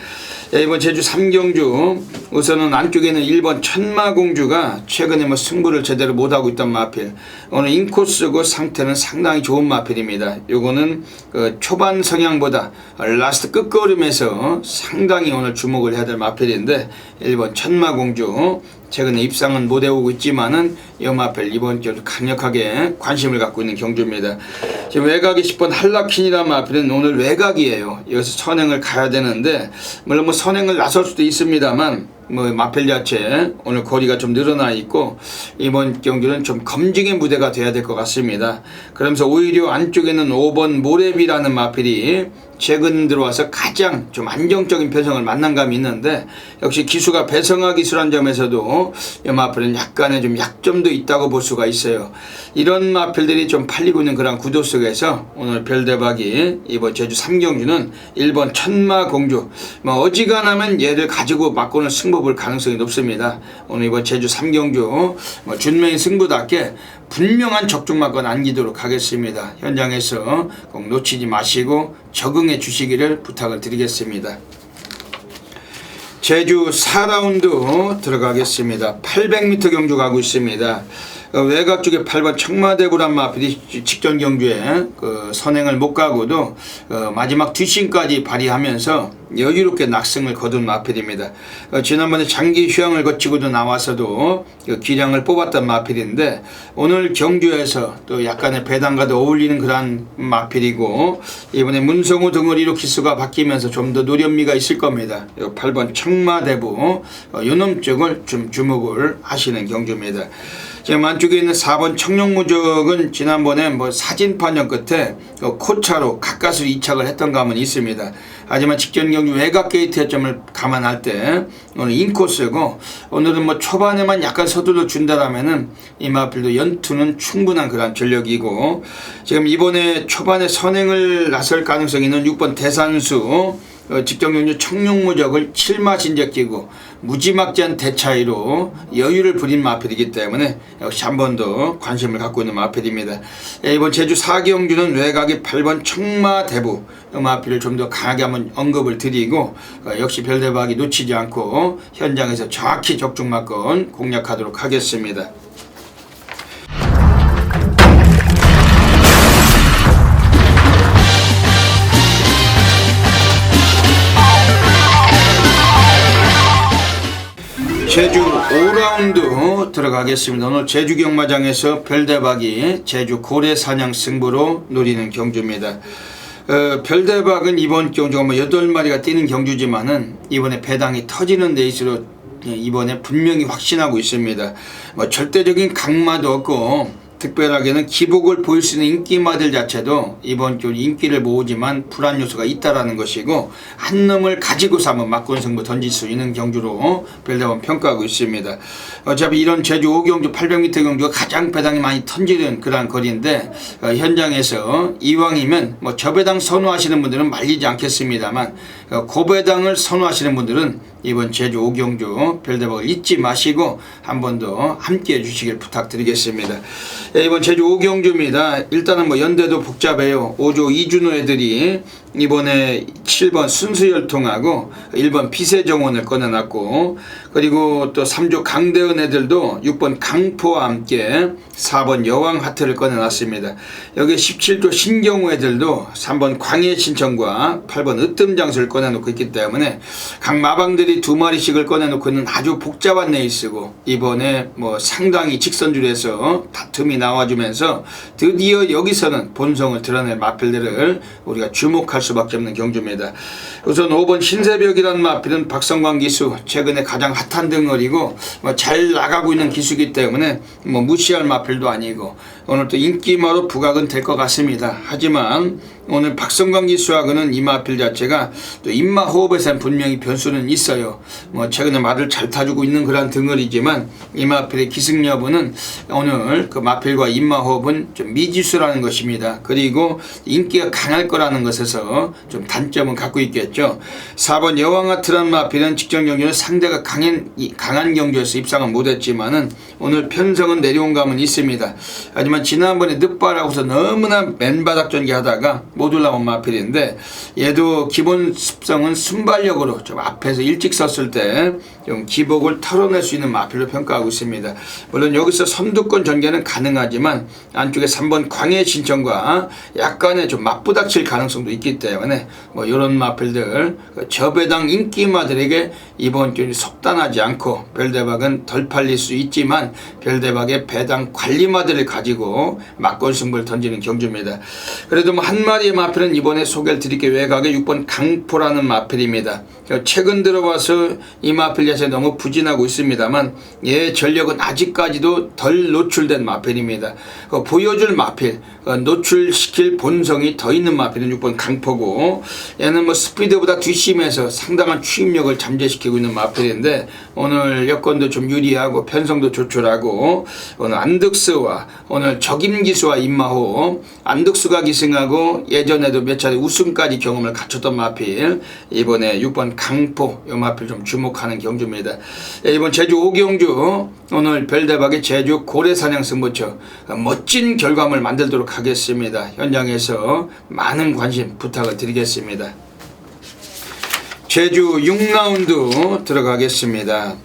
이번 제주 3경주 우선은 안쪽에는 1번 천마공주가 최근에 승부를 제대로 못하고 있던 마필, 오늘 인코스고 상태는 상당히 좋은 마필입니다. 요거는 초반 성향보다 라스트 끝걸음에서 상당히 오늘 주목을 해야 될 마필인데 1번 천마공주 최근에 입상은 못 해오고 있지만은 이 마필 이번 주 강력하게 관심을 갖고 있는 경주입니다. 지금 외곽에 10번 할라킨이라는 마필은 오늘 외곽이에요. 여기서 선행을 가야 되는데 물론 선행을 나설 수도 있습니다만 마필 자체 오늘 거리가 좀 늘어나 있고 이번 경기는 좀 검증의 무대가 돼야 될 것 같습니다. 그러면서 오히려 안쪽에는 5번 모래비라는 마필이 최근 들어와서 가장 좀 안정적인 편성을 만난 감이 있는데 역시 기수가 배성화 기수란 점에서도 이 마필은 약간의 좀 약점도 있다고 볼 수가 있어요. 이런 마필들이 좀 팔리고 있는 그런 구도 속에서 오늘 별대박이 이번 제주 3경주는 1번 천마공주 어지간하면 얘를 가지고 막고는 승부 볼 가능성이 높습니다. 오늘 이번 제주 3경주 준메인 승부답게 분명한 적중막건 안기도록 하겠습니다. 현장에서 꼭 놓치지 마시고 적응해 주시기를 부탁을 드리겠습니다. 제주 4라운드 들어가겠습니다. 800m 경주 가고 있습니다. 외곽 쪽에 8번 청마대부란 마필이 직전 경주에 선행을 못 가고도 마지막 뒷심까지 발휘하면서 여유롭게 낙승을 거둔 마필입니다. 지난번에 장기 휴양을 거치고도 나와서도 기량을 뽑았던 마필인데 오늘 경주에서 또 약간의 배당과도 어울리는 그런 마필이고 이번에 문성우 덩어리로 기수가 바뀌면서 좀 더 노련미가 있을 겁니다. 8번 청마대부 요놈 쪽을 좀 주목을 하시는 경주입니다. 지금 안쪽에 있는 4번 청룡무적은 지난번에 뭐 사진 판정 끝에 코차로 가까스로 이착을 했던 감은 있습니다. 하지만 직전 경기 외곽 게이트 해점을 감안할 때 오늘 인코스고, 오늘은 뭐 초반에만 약간 서둘러 준다라면은 이 마필도 연투는 충분한 그런 전력이고, 지금 이번에 초반에 선행을 나설 가능성이 있는 6번 대산수 직전 경주 청룡무적을 7마 진적지고 무지막지한 대차이로 여유를 부린 마필이기 때문에 역시 한 번 더 관심을 갖고 있는 마필입니다. 이번 제주 4경주는 외곽이 8번 청마대부 마필을 좀 더 강하게 한번 언급을 드리고, 역시 별대박이 놓치지 않고 현장에서 정확히 적중마건 공략하도록 하겠습니다. 제주 5라운드 들어가겠습니다. 오늘 제주 경마장에서 별대박이 제주 고래 사냥 승부로 노리는 경주입니다. 별대박은 이번 경주가 뭐 8마리가 뛰는 경주지만은 이번에 배당이 터지는 레이스로 이번에 분명히 확신하고 있습니다. 뭐 절대적인 강마도 없고, 특별하게는 기복을 보일 수 있는 인기마들 자체도 이번 주 인기를 모으지만 불안 요소가 있다라는 것이고, 한 놈을 가지고서 한번 막군 승부 던질 수 있는 경주로 별대박 평가하고 있습니다. 어차피 이런 제주 5경주 800m 경주가 가장 배당이 많이 던지는 그러한 거리인데, 현장에서 이왕이면 뭐 저배당 선호하시는 분들은 말리지 않겠습니다만, 고배당을 선호하시는 분들은 이번 제주 5경주 별대박을 잊지 마시고 한 번 더 함께 해주시길 부탁드리겠습니다. 이번 제주 5경주입니다. 일단은 뭐 연대도 복잡해요. 5조 이준호 애들이 이번에 7번 순수혈통하고 1번 피세정원을 꺼내놨고, 그리고 또 3조 강대은 애들도 6번 강포와 함께 4번 여왕하트를 꺼내놨습니다. 여기 17조 신경우 애들도 3번 광해신청과 8번 으뜸장수를 꺼내놓고 있기 때문에 각 마방들이 2마리씩을 꺼내놓고 있는 아주 복잡한 레이스고, 이번에 뭐 상당히 직선줄에서 다툼이 나와주면서 드디어 여기서는 본성을 드러낼 마필들을 우리가 주목할 수밖에 없는 경주입니다. 우선 5번 신새벽이라는 마필은 박성광 기수, 최근에 가장 핫한 덩어리고 뭐 잘 나가고 있는 기수이기 때문에 뭐 무시할 마필도 아니고, 오늘 또 인기마로 부각은 될 것 같습니다. 하지만 오늘 박성광 기수하고는 이 마필 자체가 또 입마 호흡에선 분명히 변수는 있어요. 뭐 최근에 말을 잘 타주고 있는 그런 덩어리지만 이 마필의 기승 여부는 오늘 그 마필과 입마 호흡은 좀 미지수라는 것입니다. 그리고 인기가 강할 거라는 것에서 좀 단점은 갖고 있겠죠. 4번 여왕하트란 마필은 직전 경기는 상대가 강한 경주에서 입상은 못했지만은 오늘 편성은 내려온 감은 있습니다. 하지만 지난번에 늦바라고서 너무나 맨바닥 전개하다가 못 올라온 마필인데, 얘도 기본 습성은 순발력으로 좀 앞에서 일찍 섰을 때 좀 기복을 털어낼 수 있는 마필로 평가하고 있습니다. 물론 여기서 선두권 전개는 가능하지만 안쪽에 3번 광해 신청과 약간의 좀 맞부닥칠 가능성도 있기 때문에 뭐 이런 마필들 저배당 인기마들에게 이번 주에 속단하지 않고 별대박은 덜 팔릴 수 있지만 별대박의 배당 관리마들을 가지고 막권 승부를 던지는 경주입니다. 그래도 뭐 한 마리의 마필은 이번에 소개를 드릴게요. 외곽의 6번 강포라는 마필입니다. 최근 들어와서 이 마필 자체 너무 부진하고 있습니다만 얘 전력은 아직까지도 덜 노출된 마필입니다. 보여줄 마필, 노출시킬 본성이 더 있는 마필은 6번 강포고, 얘는 뭐 스피드보다 뒷심에서 상당한 추임력을 잠재시키고 있는 마필인데, 오늘 여건도 좀 유리하고 편성도 조촐하고, 오늘 안득스와 오늘 적임기수와 임마호, 안득수가 기승하고 예전에도 몇 차례 우승까지 경험을 갖췄던 마필, 이번에 6번 강포 이 마필 좀 주목하는 경주입니다. 이번 제주 5경주 오늘 별대박의 제주 고래사냥 승부처 멋진 결과물 만들도록 하겠습니다. 현장에서 많은 관심 부탁을 드리겠습니다. 제주 6라운드 들어가겠습니다.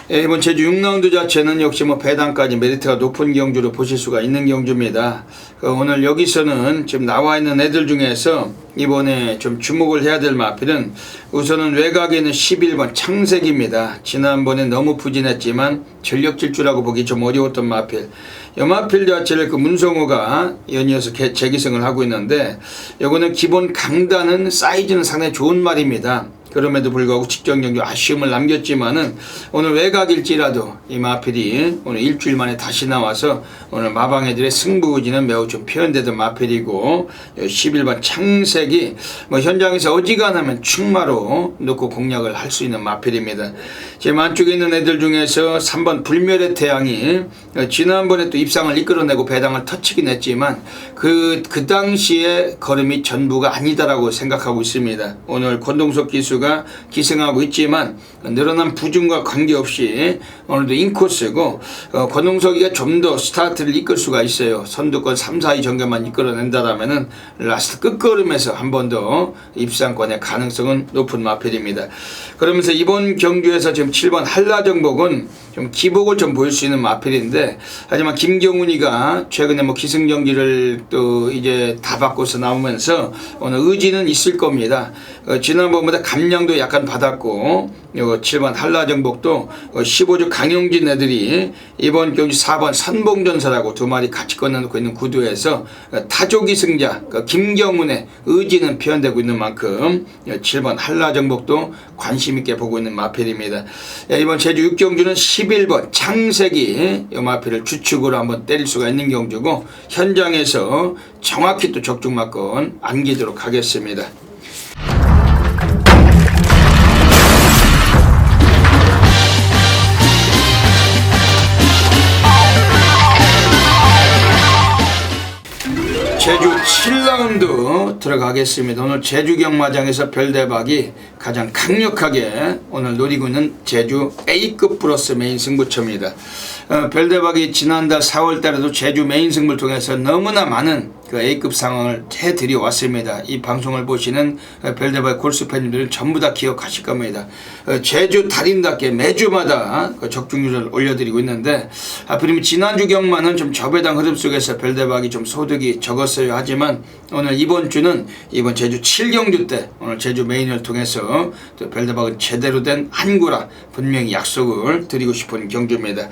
이번 제주 6라운드 자체는 역시 뭐 배당까지 메리트가 높은 경주로 보실 수가 있는 경주입니다. 오늘 여기서는 지금 나와 있는 애들 중에서 이번에 좀 주목을 해야 될 마필은 우선은 외곽에 있는 11번 창색입니다. 지난번에 너무 부진했지만 전력 질주라고 보기 좀 어려웠던 마필. 이 마필 자체를 그 문성호가 연이어서 재기승을 하고 있는데, 요거는 기본 강단은 사이즈는 상당히 좋은 말입니다. 그럼에도 불구하고 직전 경기 아쉬움을 남겼지만은 오늘 외곽일지라도 이 마필이 오늘 일주일 만에 다시 나와서 오늘 마방애들의 승부 의지는 매우 좀 표현되던 마필이고 11번 창색이 뭐 현장에서 어지간하면 충마로 놓고 공략을 할 수 있는 마필입니다. 지금 안쪽에 있는 애들 중에서 3번 불멸의 태양이 지난번에 또 입상을 이끌어내고 배당을 터치긴 했지만 그 당시에 걸음이 전부가 아니다라고 생각하고 있습니다. 오늘 권동석 기수가 기승하고 있지만 늘어난 부중과 관계없이 오늘도 인코스고 권동석이가 좀 더 스타트를 이끌 수가 있어요. 선두권 3, 4위 전개만 이끌어낸다라면은 라스트 끝걸음에서 한 번 더 입상권의 가능성은 높은 마필입니다. 그러면서 이번 경주에서 지금 7번 한라정복은 좀 기복을 좀 보일 수 있는 마필인데 하지만 김경훈이가 최근에 뭐 기승전기를 또 이제 다 바꿔서 나오면서 오늘 의지는 있을 겁니다. 지난번보다 감량도 약간 받았고 요 7번 한라정복도 15주 강용진 애들이 이번 경주 4번 선봉전사라고 두 마리 같이 꺼내놓고 있는 구도에서 타조기 승자 김경훈의 의지는 표현되고 있는 만큼 7번 한라정복도 관심 있게 보고 있는 마필입니다. 이번 제주 6경주는 11번 창색이 이 마필을 주축으로 한번 때릴 수가 있는 경주고 현장에서 정확히 또 적중마건 안기도록 하겠습니다. 제주 7라운드 들어가겠습니다. 오늘 제주 경마장에서 별대박이 가장 강력하게 오늘 노리고 있는 제주 A급 플러스 메인 승부처입니다. 별대박이 지난달 4월 달에도 제주 메인 승부를 통해서 너무나 많은 그 A급 상황을 해드리 왔습니다. 이 방송을 보시는 별대박 골수 팬님들은 전부 다 기억하실 겁니다. 제주 달인답게 매주마다 적중률을 올려드리고 있는데 하필이면 지난주 경마는 좀 저배당 흐름 속에서 별대박이 좀 소득이 적었어요. 하지만 오늘 이번 주는 이번 제주 7경주 때 오늘 제주 메인을 통해서 또 별대박은 제대로 된 한구라 분명히 약속을 드리고 싶은 경주입니다.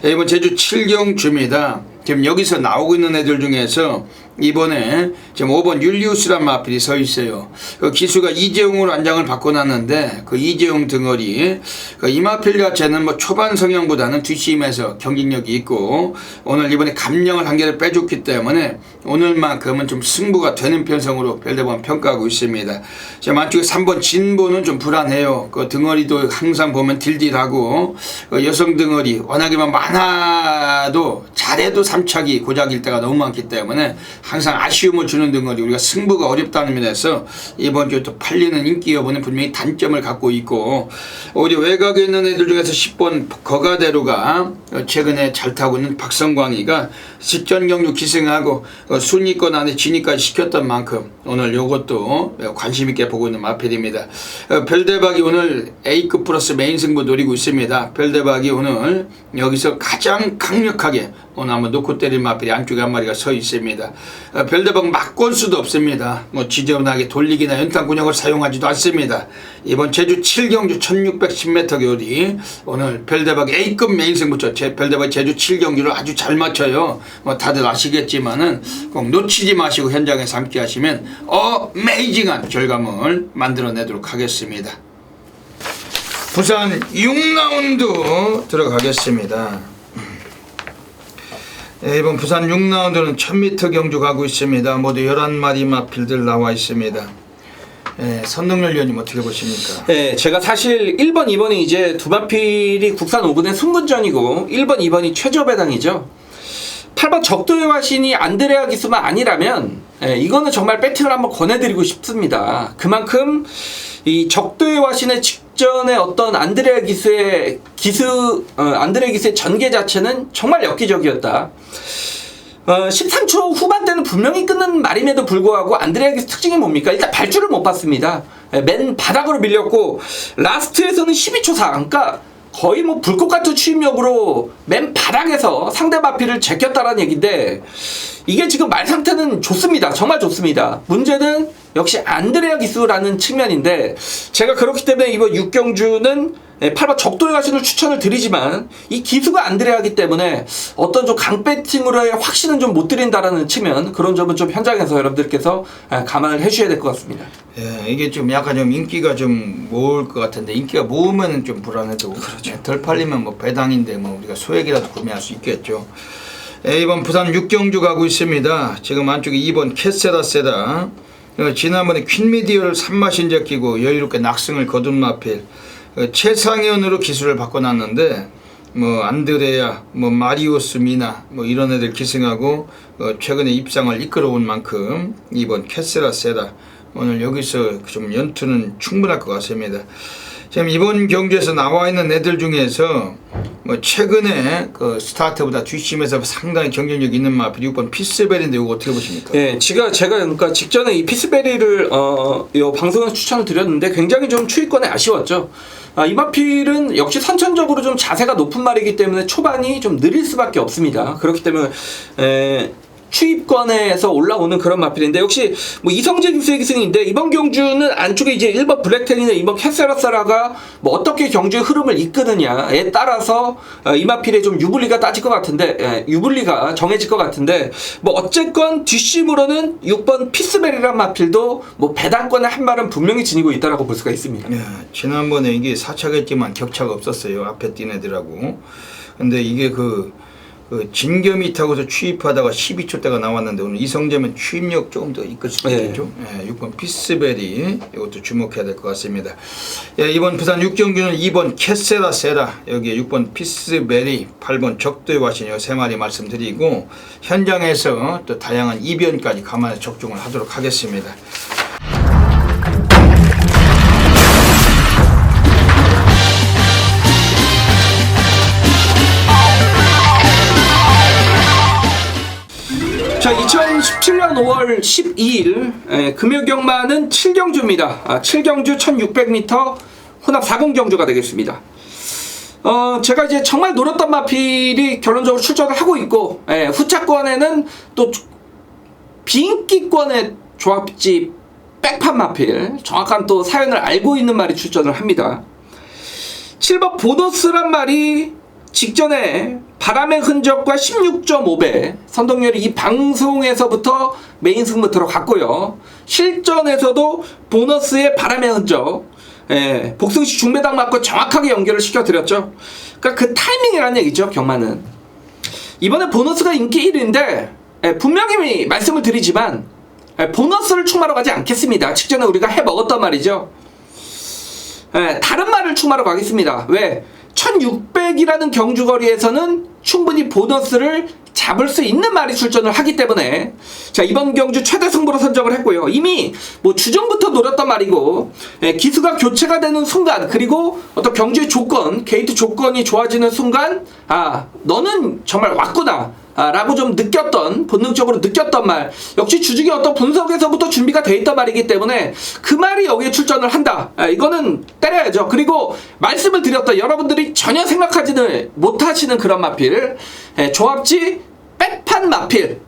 이번 제주 7경주입니다. 지금 여기서 나오고 있는 애들 중에서 이번에 지금 5번 율리우스란 마필이 서 있어요. 그 기수가 이재용으로 안장을 바꿔놨는데 그 이재용 등어리 이 마필 자체는 뭐 초반 성향보다는 뒷심에서 경쟁력이 있고 오늘 이번에 감량을 한 개를 빼줬기 때문에 오늘만큼은 좀 승부가 되는 편성으로 별대번 평가하고 있습니다. 지금 안쪽에 3번 진보는 좀 불안해요. 그 등어리도 항상 보면 딜딜하고 그 여성 등어리 워낙에만 많아도 잘해도 3차기 고작일 때가 너무 많기 때문에 항상 아쉬움을 주는 등어리 우리가 승부가 어렵다는 면에서 이번 주에 또 팔리는 인기 여부는 분명히 단점을 갖고 있고 오히려 외곽에 있는 애들 중에서 10번 거가대로가 최근에 잘 타고 있는 박성광이가 직전 경주 기승하고 순위권 안에 진입까지 시켰던 만큼 오늘 요것도 관심 있게 보고 있는 마필입니다. 별대박이 오늘 A급 플러스 메인 승부 노리고 있습니다. 별대박이 오늘 여기서 가장 강력하게 오늘 한번 놓고 때릴 마필이 안쪽에 한 마리가 서 있습니다. 별대박 막권 수도 없습니다. 뭐 지저분하게 돌리기나 연탄 군역을 사용하지도 않습니다. 이번 제주 7경주 1610m 교리 오늘 별대박 A급 메인 승부처 별대박 제주 7경주를 아주 잘 맞춰요. 뭐 다들 아시겠지만은 꼭 놓치지 마시고 현장에서 함께 하시면 어메이징한 결과물 만들어내도록 하겠습니다. 부산 6라운드 들어가겠습니다. 이번 부산 6라운드는 1000m 경주 가고 있습니다. 모두 11마리 마필들 나와 있습니다. 선동열 위원님 어떻게 보십니까? 네, 제가 사실 1번, 2번이 이제 두 마필이 국산 5군의 승분전이고 1번, 2번이 최저 배당이죠. 8번 적도의 화신이 안드레아 기수만 아니라면 이거는 정말 배팅을 한번 권해드리고 싶습니다. 그만큼 이 적도의 화신의 직전에 어떤 안드레아 기수의 전개 자체는 정말 엽기적이었다. 13초 후반대는 분명히 끊는 말임에도 불구하고 안드레아 기수 특징이 뭡니까? 일단 발주를 못 봤습니다. 맨 바닥으로 밀렸고 라스트에서는 12초 4. 그러니까 거의 뭐 불꽃 같은 추임력으로 맨 바닥에서 상대 마필을 제꼈다라는 얘기인데 이게 지금 말 상태는 좋습니다. 정말 좋습니다. 문제는 역시 안드레아 기수라는 측면인데 제가 그렇기 때문에 이번 6경주는 8번 적도의 가신을 추천을 드리지만 이 기수가 안드레아기 때문에 어떤 좀 강배팅으로의 확신은 좀 못 드린다라는 측면 그런 점은 좀 현장에서 여러분들께서 감안을 해주셔야 될 것 같습니다. 예, 이게 좀 약간 좀 인기가 좀 모을 것 같은데 인기가 모으면 좀 불안해도 그렇죠. 덜 팔리면 뭐 배당인데 뭐 우리가 소액이라도 구매할 수 있겠죠. 예, 이번 부산 6경주 가고 있습니다. 지금 안쪽에 2번 캐세라세다. 지난번에 퀸미디어를 3마신 제끼고 여유롭게 낙승을 거둔 마필 최상위원으로 기술을 바꿔놨는데 뭐 안드레아, 뭐 마리오스 미나 뭐 이런 애들 기승하고 최근에 입상을 이끌어온 만큼 이번 캐세라세다 오늘 여기서 좀 연투는 충분할 것 같습니다. 지금 이번 경주에서 나와 있는 애들 중에서 뭐 최근에 그 스타트보다 뒷심에서 상당히 경쟁력 있는 마필 6번 피스벨인데 이거 어떻게 보십니까? 예, 제가 그러니까 직전에 이 피스베리를 요 방송에서 추천을 드렸는데 굉장히 좀 추위권에 아쉬웠죠. 이 마필은 역시 선천적으로 좀 자세가 높은 말이기 때문에 초반이 좀 느릴 수밖에 없습니다. 그렇기 때문에 추입권에서 올라오는 그런 마필인데 역시 뭐 이성재 기수의 기승인데 이번 경주는 안쪽에 이제 1번 블랙텐이나 2번 캐세라사라가 뭐 어떻게 경주의 흐름을 이끄느냐에 따라서 이 마필의 좀 유불리가 따질 것 같은데 유불리가 정해질 것 같은데 뭐 어쨌건 뒷심으로는 6번 피스벨이란 마필도 뭐 배당권의 한 발은 분명히 지니고 있다라고 볼 수가 있습니다. 야, 지난번에 이게 4차겠지만 격차가 없었어요. 앞에 뛴 애들하고. 근데 이게 그 진겸이 타고서 취입하다가 12초 대가 나왔는데 오늘 이성재면 취입력 조금 더 이끌 수 있겠죠. 예, 6번 피스베리 이것도 주목해야 될 것 같습니다. 예, 이번 부산 6경주는 2번 캐세라세라 여기에 6번 피스베리 8번 적도의 와신 요 3마리 말씀드리고 현장에서 또 다양한 이변까지 감안해 적중을 하도록 하겠습니다. 자, 2017년 5월 12일 금요경마는 7경주입니다. 7경주 1600m 혼합 4공경주가 되겠습니다. 제가 이제 정말 노렸던 마필이 결론적으로 출전을 하고 있고 후차권에는 또 비인기권의 조합지 백판 마필 정확한 또 사연을 알고 있는 말이 출전을 합니다. 7번 보너스란 말이 직전에 바람의 흔적과 16.5배 선동열이 이 방송에서부터 메인 승부 들어갔고요. 실전에서도 보너스의 바람의 흔적 복승시 중배당 맞고 정확하게 연결을 시켜드렸죠. 그러니까 그 타이밍이라는 얘기죠. 경마는 이번에 보너스가 인기 1위인데 분명히 말씀을 드리지만 보너스를 충마로 가지 않겠습니다. 직전에 우리가 해먹었단 말이죠. 다른 말을 충마로 가겠습니다. 왜? 1600이라는 경주거리에서는 충분히 보너스를 잡을 수 있는 말이 출전을 하기 때문에 자 이번 경주 최대 승부로 선정을 했고요. 이미 뭐 주전부터 노렸던 말이고 기수가 교체가 되는 순간 그리고 어떤 경주의 조건 게이트 조건이 좋아지는 순간 아 너는 정말 왔구나 라고 좀 느꼈던 본능적으로 느꼈던 말 역시 주중에 어떤 분석에서부터 준비가 돼 있던 말이기 때문에 그 말이 여기에 출전을 한다. 이거는 때려야죠. 그리고 말씀을 드렸던 여러분들이 전혀 생각하지는 못하시는 그런 마필 조합지 백판 마필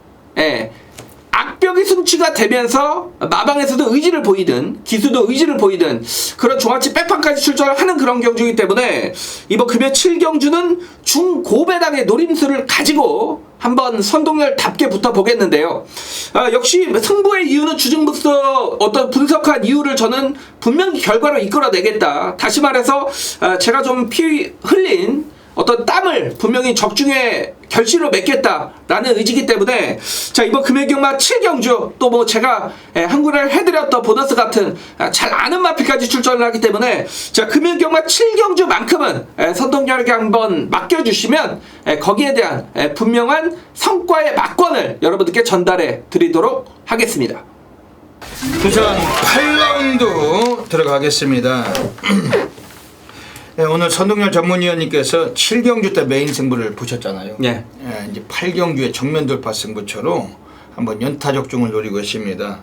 악벽이 승치가 되면서 마방에서도 의지를 보이든 기수도 의지를 보이든 그런 종합치 백판까지 출전을 하는 그런 경주이기 때문에 이번 금요 7경주는 중고배당의 노림수를 가지고 한번 선동열답게 붙어보겠는데요. 역시 승부의 이유는 주중부터 어떤 분석한 이유를 저는 분명히 결과로 이끌어내겠다. 다시 말해서 제가 좀 피 흘린 어떤 땀을 분명히 적중에 결실로 맺겠다라는 의지이기 때문에 자 이번 금요경마 7경주 또 뭐 제가 한국을 해드렸던 보너스 같은 잘 아는 마필까지 출전을 하기 때문에 자 금요경마 7경주만큼은 선동열에게 한번 맡겨주시면 거기에 대한 분명한 성과의 막권을 여러분들께 전달해 드리도록 하겠습니다. 부산 8라운드 들어가겠습니다. 오늘 선동열 전문위원님께서 7경주 때 메인 승부를 보셨잖아요. 네. 이제 8경주의 정면 돌파 승부처로 한번 연타 적중을 노리고 있습니다.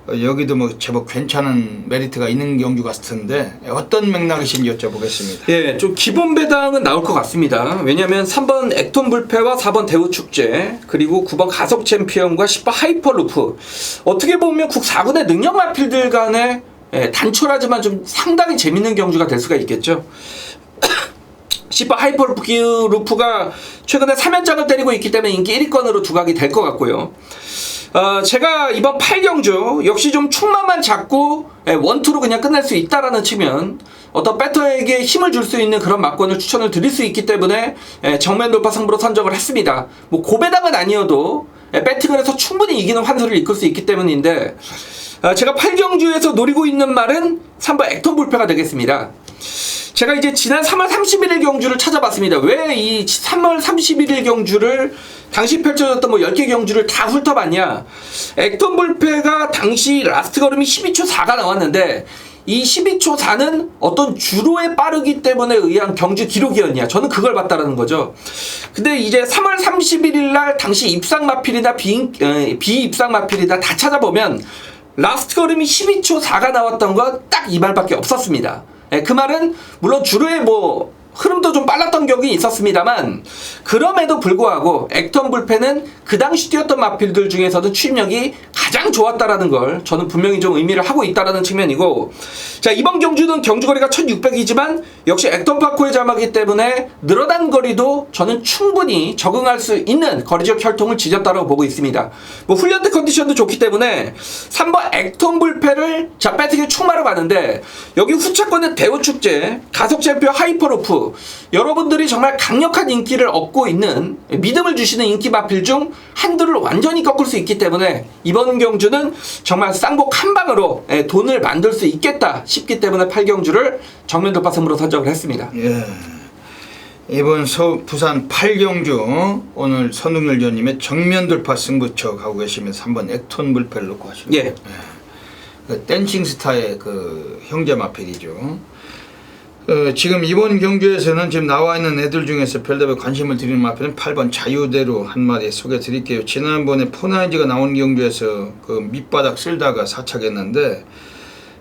여기도 뭐 제법 괜찮은 메리트가 있는 경주 같은데 어떤 맥락이신지 여쭤보겠습니다. 예, 좀 기본 배당은 나올 것 같습니다. 왜냐면 3번 액톤 불패와 4번 대우축제, 그리고 9번 가속 챔피언과 10번 하이퍼루프. 어떻게 보면 국 4군의 능력 마필들 간의 단촐하지만 좀 상당히 재밌는 경주가 될 수가 있겠죠. 10번 하이퍼루프가 최근에 3연장을 때리고 있기 때문에 인기 1위권으로 두각이 될 것 같고요. 제가 이번 8경주 역시 좀 충만만 잡고 원투로 그냥 끝낼 수 있다라는 측면, 어떤 배터에게 힘을 줄 수 있는 그런 막권을 추천을 드릴 수 있기 때문에 정면 돌파 승부로 선정을 했습니다. 뭐 고배당은 아니어도 배팅을 해서 충분히 이기는 환수를 이끌 수 있기 때문인데, 제가 8경주에서 노리고 있는 말은 3번 액톤 불패가 되겠습니다. 제가 이제 지난 3월 31일 경주를 찾아봤습니다. 왜 이 3월 31일 경주를 당시 펼쳐졌던 뭐 10개 경주를 다 훑어봤냐. 액톤 불패가 당시 라스트 걸음이 12초 4가 나왔는데, 이 12초 4는 어떤 주로에 빠르기 때문에 의한 경주 기록이었냐, 저는 그걸 봤다라는 거죠. 근데 이제 3월 31일 날 당시 입상 마필이나 비입상 마필이나 다 찾아보면 라스트 걸음이 12초 4가 나왔던 건 딱 이 말밖에 없었습니다. 그 말은 물론 주로의 뭐 흐름도 좀 빨랐던 격이 있었습니다만, 그럼에도 불구하고 액톤 불패는 그 당시 뛰었던 마필들 중에서도 추임력이 가장 좋았다라는 걸 저는 분명히 좀 의미를 하고 있다라는 측면이고, 자, 이번 경주는 경주거리가 1600이지만 역시 액톤 파코의 자마기 때문에 늘어난 거리도 저는 충분히 적응할 수 있는 거리적 혈통을 지녔다고 보고 있습니다. 뭐 훈련대 컨디션도 좋기 때문에 3번 액톤 불패를 자 배팅에 충마로 가는데, 여기 후차권의 대우축제, 가속 챔피언 하이퍼루프, 여러분들이 정말 강력한 인기를 얻고 있는, 믿음을 주시는 인기 마필 중 한두를 완전히 꺾을 수 있기 때문에 이번 경주는 정말 쌍복 한 방으로 돈을 만들 수 있겠다 싶기 때문에 8경주를 정면 돌파 승부로 선정을 했습니다. 예. 이번 부산 8경주 오늘 선웅열 위원님의 정면 돌파 승부처 가고 계시면서 3번 액톤 불패를 놓고 하시는 예. 그 댄싱 스타의 그 형제 마필이죠. 지금 이번 경주에서는 지금 나와 있는 애들 중에서 별다른 관심을 드리는 마필은 8번 자유대로 한 마디 소개해 드릴게요. 지난번에 포나이즈가 나온 경주에서 그 밑바닥 쓸다가 사착했는데,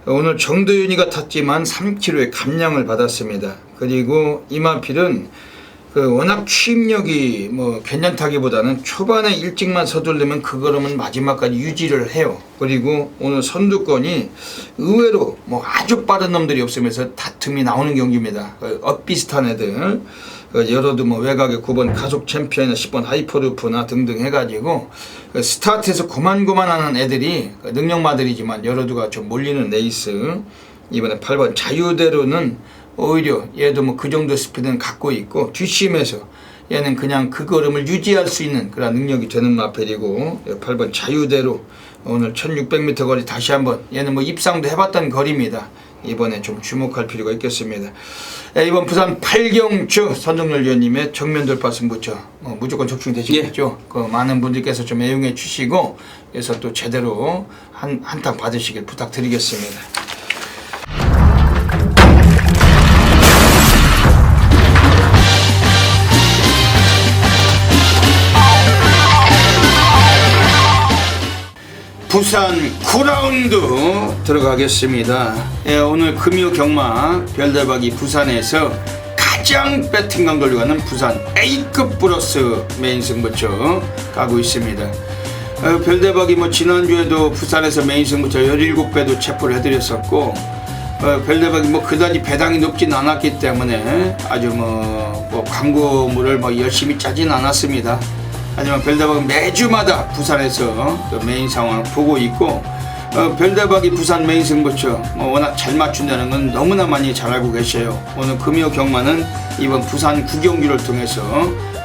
오늘 정도윤이가 탔지만 3kg의 감량을 받았습니다. 그리고 이 마필은 그 워낙 취임력이 뭐 괜찮다기보다는 초반에 일찍만 서두르면 그 걸음은 마지막까지 유지를 해요. 그리고 오늘 선두권이 의외로 뭐 아주 빠른 놈들이 없으면서 다툼이 나오는 경기입니다. 엇비슷한 애들, 여러도 뭐 외곽에 9번 가속 챔피언이나 10번 하이퍼루프나 등등 해가지고 스타트에서 고만고만하는 애들이 능력마들이지만 여러도가 좀 몰리는 레이스. 이번에 8번 자유대로는 오히려 얘도 뭐 그 정도 스피드는 갖고 있고, 뒷심에서 얘는 그냥 그 걸음을 유지할 수 있는 그런 능력이 되는 마펠이고, 8번 자유대로 오늘 1600m 거리 다시 한번, 얘는 뭐 입상도 해봤던 거리입니다. 이번에 좀 주목할 필요가 있겠습니다. 이번 부산 8경주 선동열 위원님의 정면 돌파 승부처 무조건 적중되시겠죠. 예. 그 많은 분들께서 좀 애용해 주시고, 그래서 또 제대로 한탕 받으시길 부탁드리겠습니다. 부산 9라운드 들어가겠습니다. 오늘 금요 경마 별대박이 부산에서 가장 배팅 강도를 가는 부산 A급 플러스 메인 승부처 가고 있습니다. 별대박이 뭐 지난주에도 부산에서 메인 승부처 17배도 체포를 해드렸었고, 별대박이 뭐 그다지 배당이 높진 않았기 때문에 아주 뭐 광고물을 뭐 열심히 짜진 않았습니다. 하지만 별대박은 매주마다 부산에서 그 메인 상황을 보고 있고, 별대박이 부산 메인 승부처 워낙 잘 맞춘다는 건 너무나 많이 잘 알고 계셔요. 오늘 금요 경마는 이번 부산 9경주를 통해서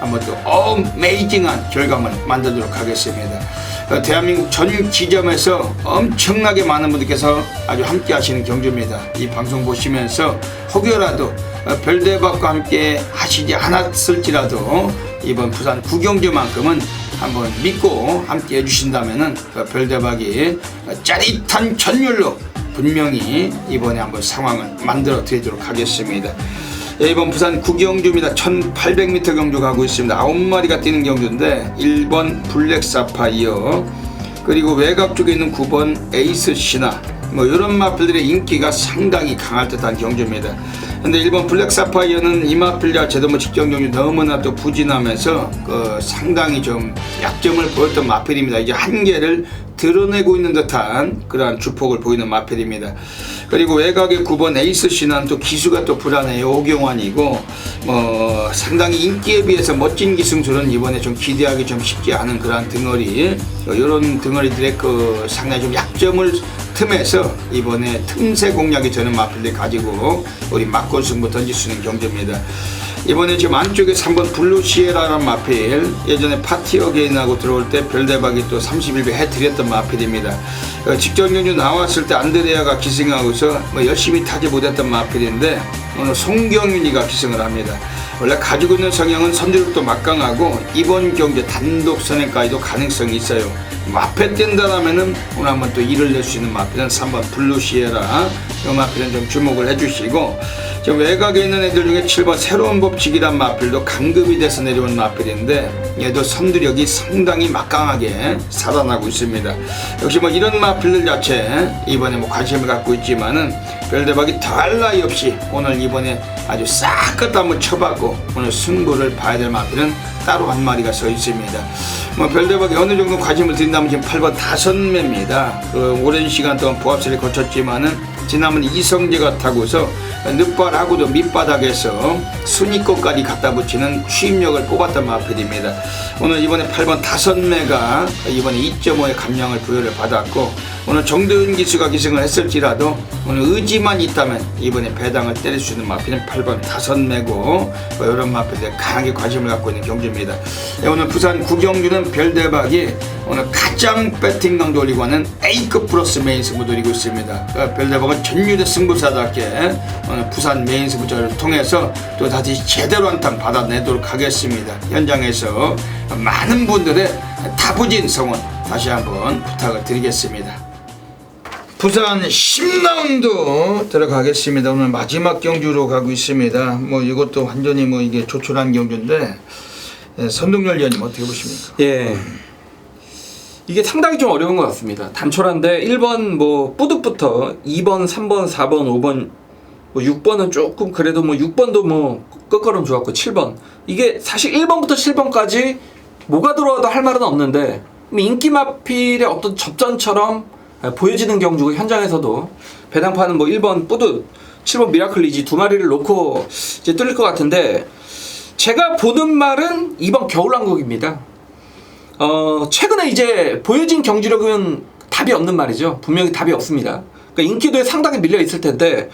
한번 또 어메이징한 결과물 만들도록 하겠습니다. 대한민국 전 지점에서 엄청나게 많은 분들께서 아주 함께 하시는 경주입니다. 이 방송 보시면서 혹여라도 별대박과 함께 하시지 않았을지라도 이번 부산 9경주만큼은 한번 믿고 함께 해주신다면은 별대박이 짜릿한 전율로 분명히 이번에 한번 상황을 만들어 드리도록 하겠습니다. 이번 부산 9경주입니다. 1800m 경주 가고 있습니다. 9마리가 뛰는 경주인데 1번 블랙 사파이어, 그리고 외곽 쪽에 있는 9번 에이스 신화, 뭐 이런 마필들의 인기가 상당히 강할 듯한 경주입니다. 근데 1번 블랙 사파이어는 이 마필 자체도 뭐 직전 경주 너무나 또 부진하면서 상당히 좀 약점을 보였던 마필입니다. 이제 한계를 드러내고 있는 듯한 그러한 주폭을 보이는 마필입니다. 그리고 외곽의 9번 에이스 신화는 또 기수가 또 불안해요. 오경환이고 상당히 인기에 비해서 멋진 기승술은 이번에 좀 기대하기 좀 쉽지 않은 그러한 덩어리, 이런 덩어리들의 상당히 좀 약점을 틈에서 이번에 틈새 공략이 되는 마필들 가지고 우리 막골 승부 던질 수 있는 경주입니다. 이번에 지금 안쪽에 3번 블루시에라라는 마필, 예전에 파티어 게인하고 들어올 때 별대박이 또 31배 해드렸던 마필입니다. 직전 경주 나왔을 때 안드레아가 기승하고서 열심히 타지 못했던 마필인데 오늘 송경윤이가 기승을 합니다. 원래 가지고 있는 성향은 선두력도 막강하고 이번 경주 단독 선행까지도 가능성이 있어요. 앞에 뛴다라면은 오늘 한번 또 일을 낼 수 있는 마필은 3번 블루시에라, 이 마필은 좀 주목을 해주시고, 지금 외곽에 있는 애들 중에 7번 새로운 법칙이란 마필도 강급이 돼서 내려온 마필인데 얘도 선두력이 상당히 막강하게 살아나고 있습니다. 역시 뭐 이런 마필들 자체 이번에 뭐 관심을 갖고 있지만은 별대박이 더할 나위 없이 오늘 이번에 아주 싹 긋다 한번 쳐봤고 오늘 승부를 봐야 될 마필은 따로 한 마리가 서 있습니다. 뭐 별대박이 어느 정도 관심을 드린다면 지금 8번 5매입니다. 오랜 시간 동안 보합세를 거쳤지만은 지난번 이성재가 타고서 늦발하고도 밑바닥에서 순위권까지 갖다 붙이는 추임력을 뽑았던 마필입니다. 오늘 이번에 8번 5매가 이번에 2.5의 감량을 부여를 받았고 오늘 정도윤 기수가 기승을 했을지라도 오늘 의지만 있다면 이번에 배당을 때릴 수 있는 마필은 8번 5매고 이런 마필에 강하게 관심을 갖고 있는 경주입니다. 오늘 부산 구경주는 별대박이 오늘 가장 배팅 강도 올리고 하는 A급 플러스 메인 승부 노리고 있습니다. 별대박은 전율의 승부사답게 오늘 부산 메인 승부자를 통해서 또 다시 제대로 한탕 받아내도록 하겠습니다. 현장에서 많은 분들의 다부진 성원 다시 한번 부탁을 드리겠습니다. 부산 10라운드 들어가겠습니다. 오늘 마지막 경주로 가고 있습니다. 뭐 이것도 완전히 뭐 이게 조촐한 경주인데 선동열 위원님 어떻게 보십니까? 예. 이게 상당히 좀 어려운 것 같습니다. 단촐한데 1번 뭐 뿌듯부터 2번, 3번, 4번, 5번, 뭐 6번은 조금 그래도 뭐 6번도 뭐 끝걸음 좋았고 7번 이게 사실 1번부터 7번까지 뭐가 들어와도 할 말은 없는데 인기 마필의 어떤 접전처럼 보여지는 경주가 현장에서도 배당파는 뭐 1번 뿌듯, 7번 미라클리지 두 마리를 놓고 이제 뚫릴 것 같은데 제가 보는 말은 2번 겨울왕국입니다. 최근에 이제 보여진 경주력은 답이 없는 말이죠. 분명히 답이 없습니다. 그러니까 인기도에 상당히 밀려 있을 텐데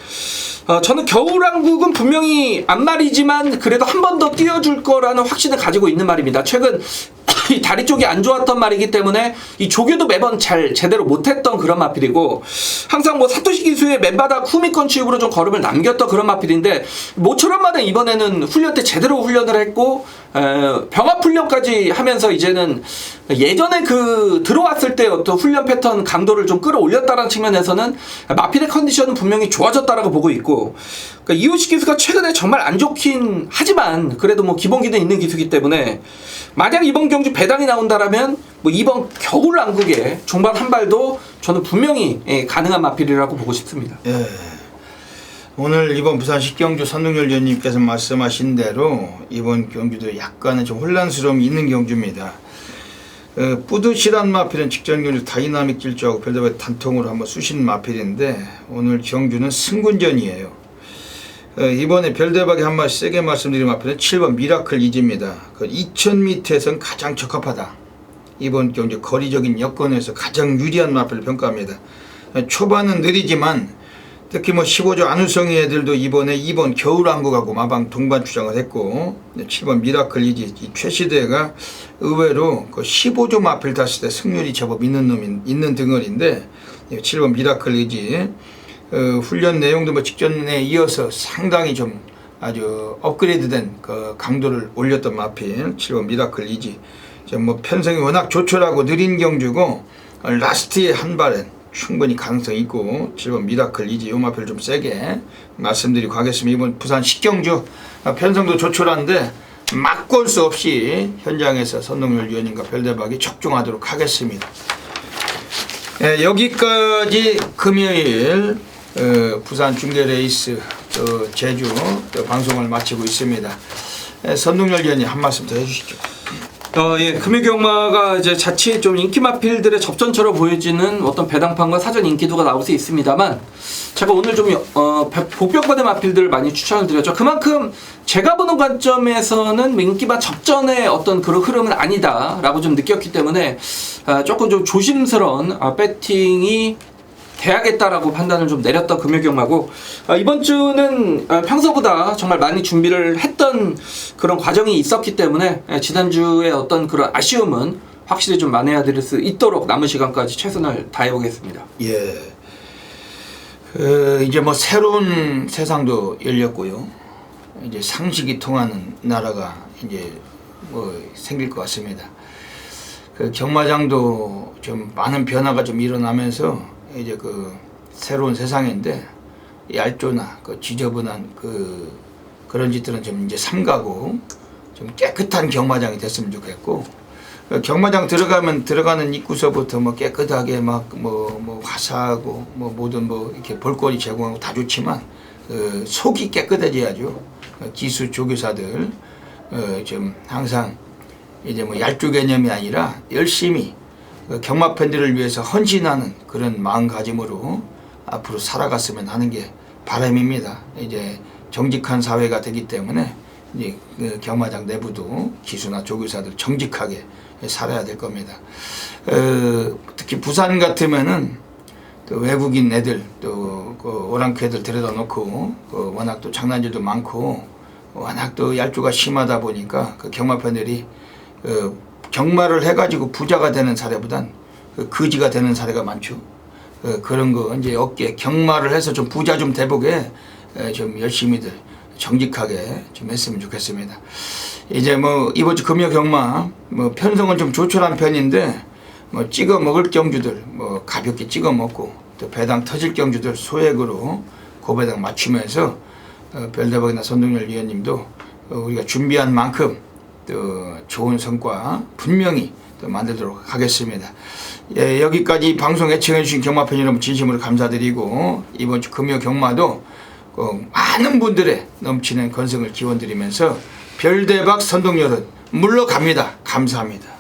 저는 겨울왕국은 분명히 앞말이지만 그래도 한 번 더 띄워줄 거라는 확신을 가지고 있는 말입니다. 최근 이 다리 쪽이 안 좋았던 말이기 때문에 이 조교도 매번 잘 제대로 못했던 그런 마필이고 항상 뭐 사토시 기수의 맨바닥 후미권 취급으로 좀 걸음을 남겼던 그런 마필인데 모처럼마다 이번에는 훈련 때 제대로 훈련을 했고 병합 훈련까지 하면서 이제는 예전에 그 들어왔을 때 어떤 훈련 패턴 강도를 좀 끌어올렸다는 측면에서는 마필의 컨디션은 분명히 좋아졌다라고 보고 있고 그러니까 이호식 기수가 최근에 정말 안 좋긴 하지만 그래도 뭐 기본기는 있는 기수이기 때문에 만약 이번 경주 배당이 나온다라면 뭐 이번 겨울왕국의 종반 한 발도 저는 분명히 가능한 마필이라고 보고 싶습니다. 예. 오늘 이번 부산 식경주 선동열 위원님께서 말씀하신 대로 이번 경주도 약간은 좀 혼란스러움이 있는 경주입니다. 뿌듯이란 마필은 직전 경주 다이나믹 질주하고 별다방 단통으로 한번 쑤신 마필인데 오늘 경주는 승군전이에요. 이번에 별대박이 한 마디 세게 말씀드린 마필은 7번 미라클 이지입니다. 2000m에선 가장 적합하다. 이번 경주 거리적인 여건에서 가장 유리한 마필을 평가합니다. 초반은 느리지만 특히 뭐 15조 안우성이 애들도 이번에 2번 겨울왕국하고 마방 동반 출장을 했고 7번 미라클 이지 최시대가 의외로 그 15조 마필 탔을 때 승률이 제법 있는 덩어리인데 7번 미라클 이지 훈련 내용도 뭐 직전에 이어서 상당히 좀 아주 업그레이드된 그 강도를 올렸던 마필 7번 미라클 이지 뭐 편성이 워낙 조촐하고 느린 경주고 라스트의 한 발은 충분히 가능성이 있고 7번 미라클 이지 이 마필 좀 세게 말씀드리고 가겠습니다. 이번 부산 식경주 편성도 조촐한데 막골 수 없이 현장에서 선동열 위원님과 별대박이 적중하도록 하겠습니다. 예, 여기까지 금요일 부산 중계 레이스 또 제주 또 방송을 마치고 있습니다. 선동열 위원님 한 말씀 더 해주시죠. 예, 금요경마가 이제 자칫 좀 인기마필들의 접전처럼 보여지는 어떤 배당판과 사전 인기도가 나올 수 있습니다만, 제가 오늘 좀 복병받은 마필들을 많이 추천을 드렸죠. 그만큼 제가 보는 관점에서는 인기마 접전의 어떤 그런 흐름은 아니다라고 좀 느꼈기 때문에 조금 좀 조심스러운 배팅이 돼야겠다라고 판단을 좀 내렸던 금요경마고, 이번 주는 평소보다 정말 많이 준비를 했던 그런 과정이 있었기 때문에 지난주에 어떤 그런 아쉬움은 확실히 좀 만회해드릴 수 있도록 남은 시간까지 최선을 다해보겠습니다. 예. 이제 뭐 새로운 세상도 열렸고요. 이제 상식이 통하는 나라가 이제 뭐 생길 것 같습니다. 그 경마장도 좀 많은 변화가 좀 일어나면서 이제 그 새로운 세상인데 얄조나 그 지저분한 그런 짓들은 좀 이제 삼가고 좀 깨끗한 경마장이 됐으면 좋겠고, 경마장 들어가는 입구서부터 뭐 깨끗하게 막 뭐 화사하고 뭐 모든 뭐 이렇게 볼거리 제공하고 다 좋지만 속이 깨끗해져야죠. 기수 조교사들 좀 항상 이제 뭐 얄조 개념이 아니라 열심히 경마 팬들을 위해서 헌신하는 그런 마음가짐으로 앞으로 살아갔으면 하는 게 바람입니다. 이제 정직한 사회가 되기 때문에 이제 그 경마장 내부도 기수나 조교사들 정직하게 살아야 될 겁니다. 특히 부산 같으면은 또 외국인 애들 또 오랑캐 애들 데려다 놓고 워낙 또 장난질도 많고 워낙 또 얄조가 심하다 보니까 그 경마 팬들이 경마를 해가지고 부자가 되는 사례보단 거지가 되는 사례가 많죠. 그런 거 이제 어깨 경마를 해서 좀 부자 좀 돼보게 좀 열심히들 정직하게 좀 했으면 좋겠습니다. 이제 뭐 이번 주 금요 경마 뭐 편성은 좀 조촐한 편인데 뭐 찍어 먹을 경주들 뭐 가볍게 찍어 먹고 또 배당 터질 경주들 소액으로 고배당 맞추면서 별대박이나 선동열 위원님도 우리가 준비한 만큼 또 좋은 성과 분명히 또 만들도록 하겠습니다. 예, 여기까지 방송 애청해주신 경마팬 여러분 진심으로 감사드리고 이번 주 금요 경마도 많은 분들의 넘치는 건승을 기원드리면서 별대박 선동열은 물러갑니다. 감사합니다.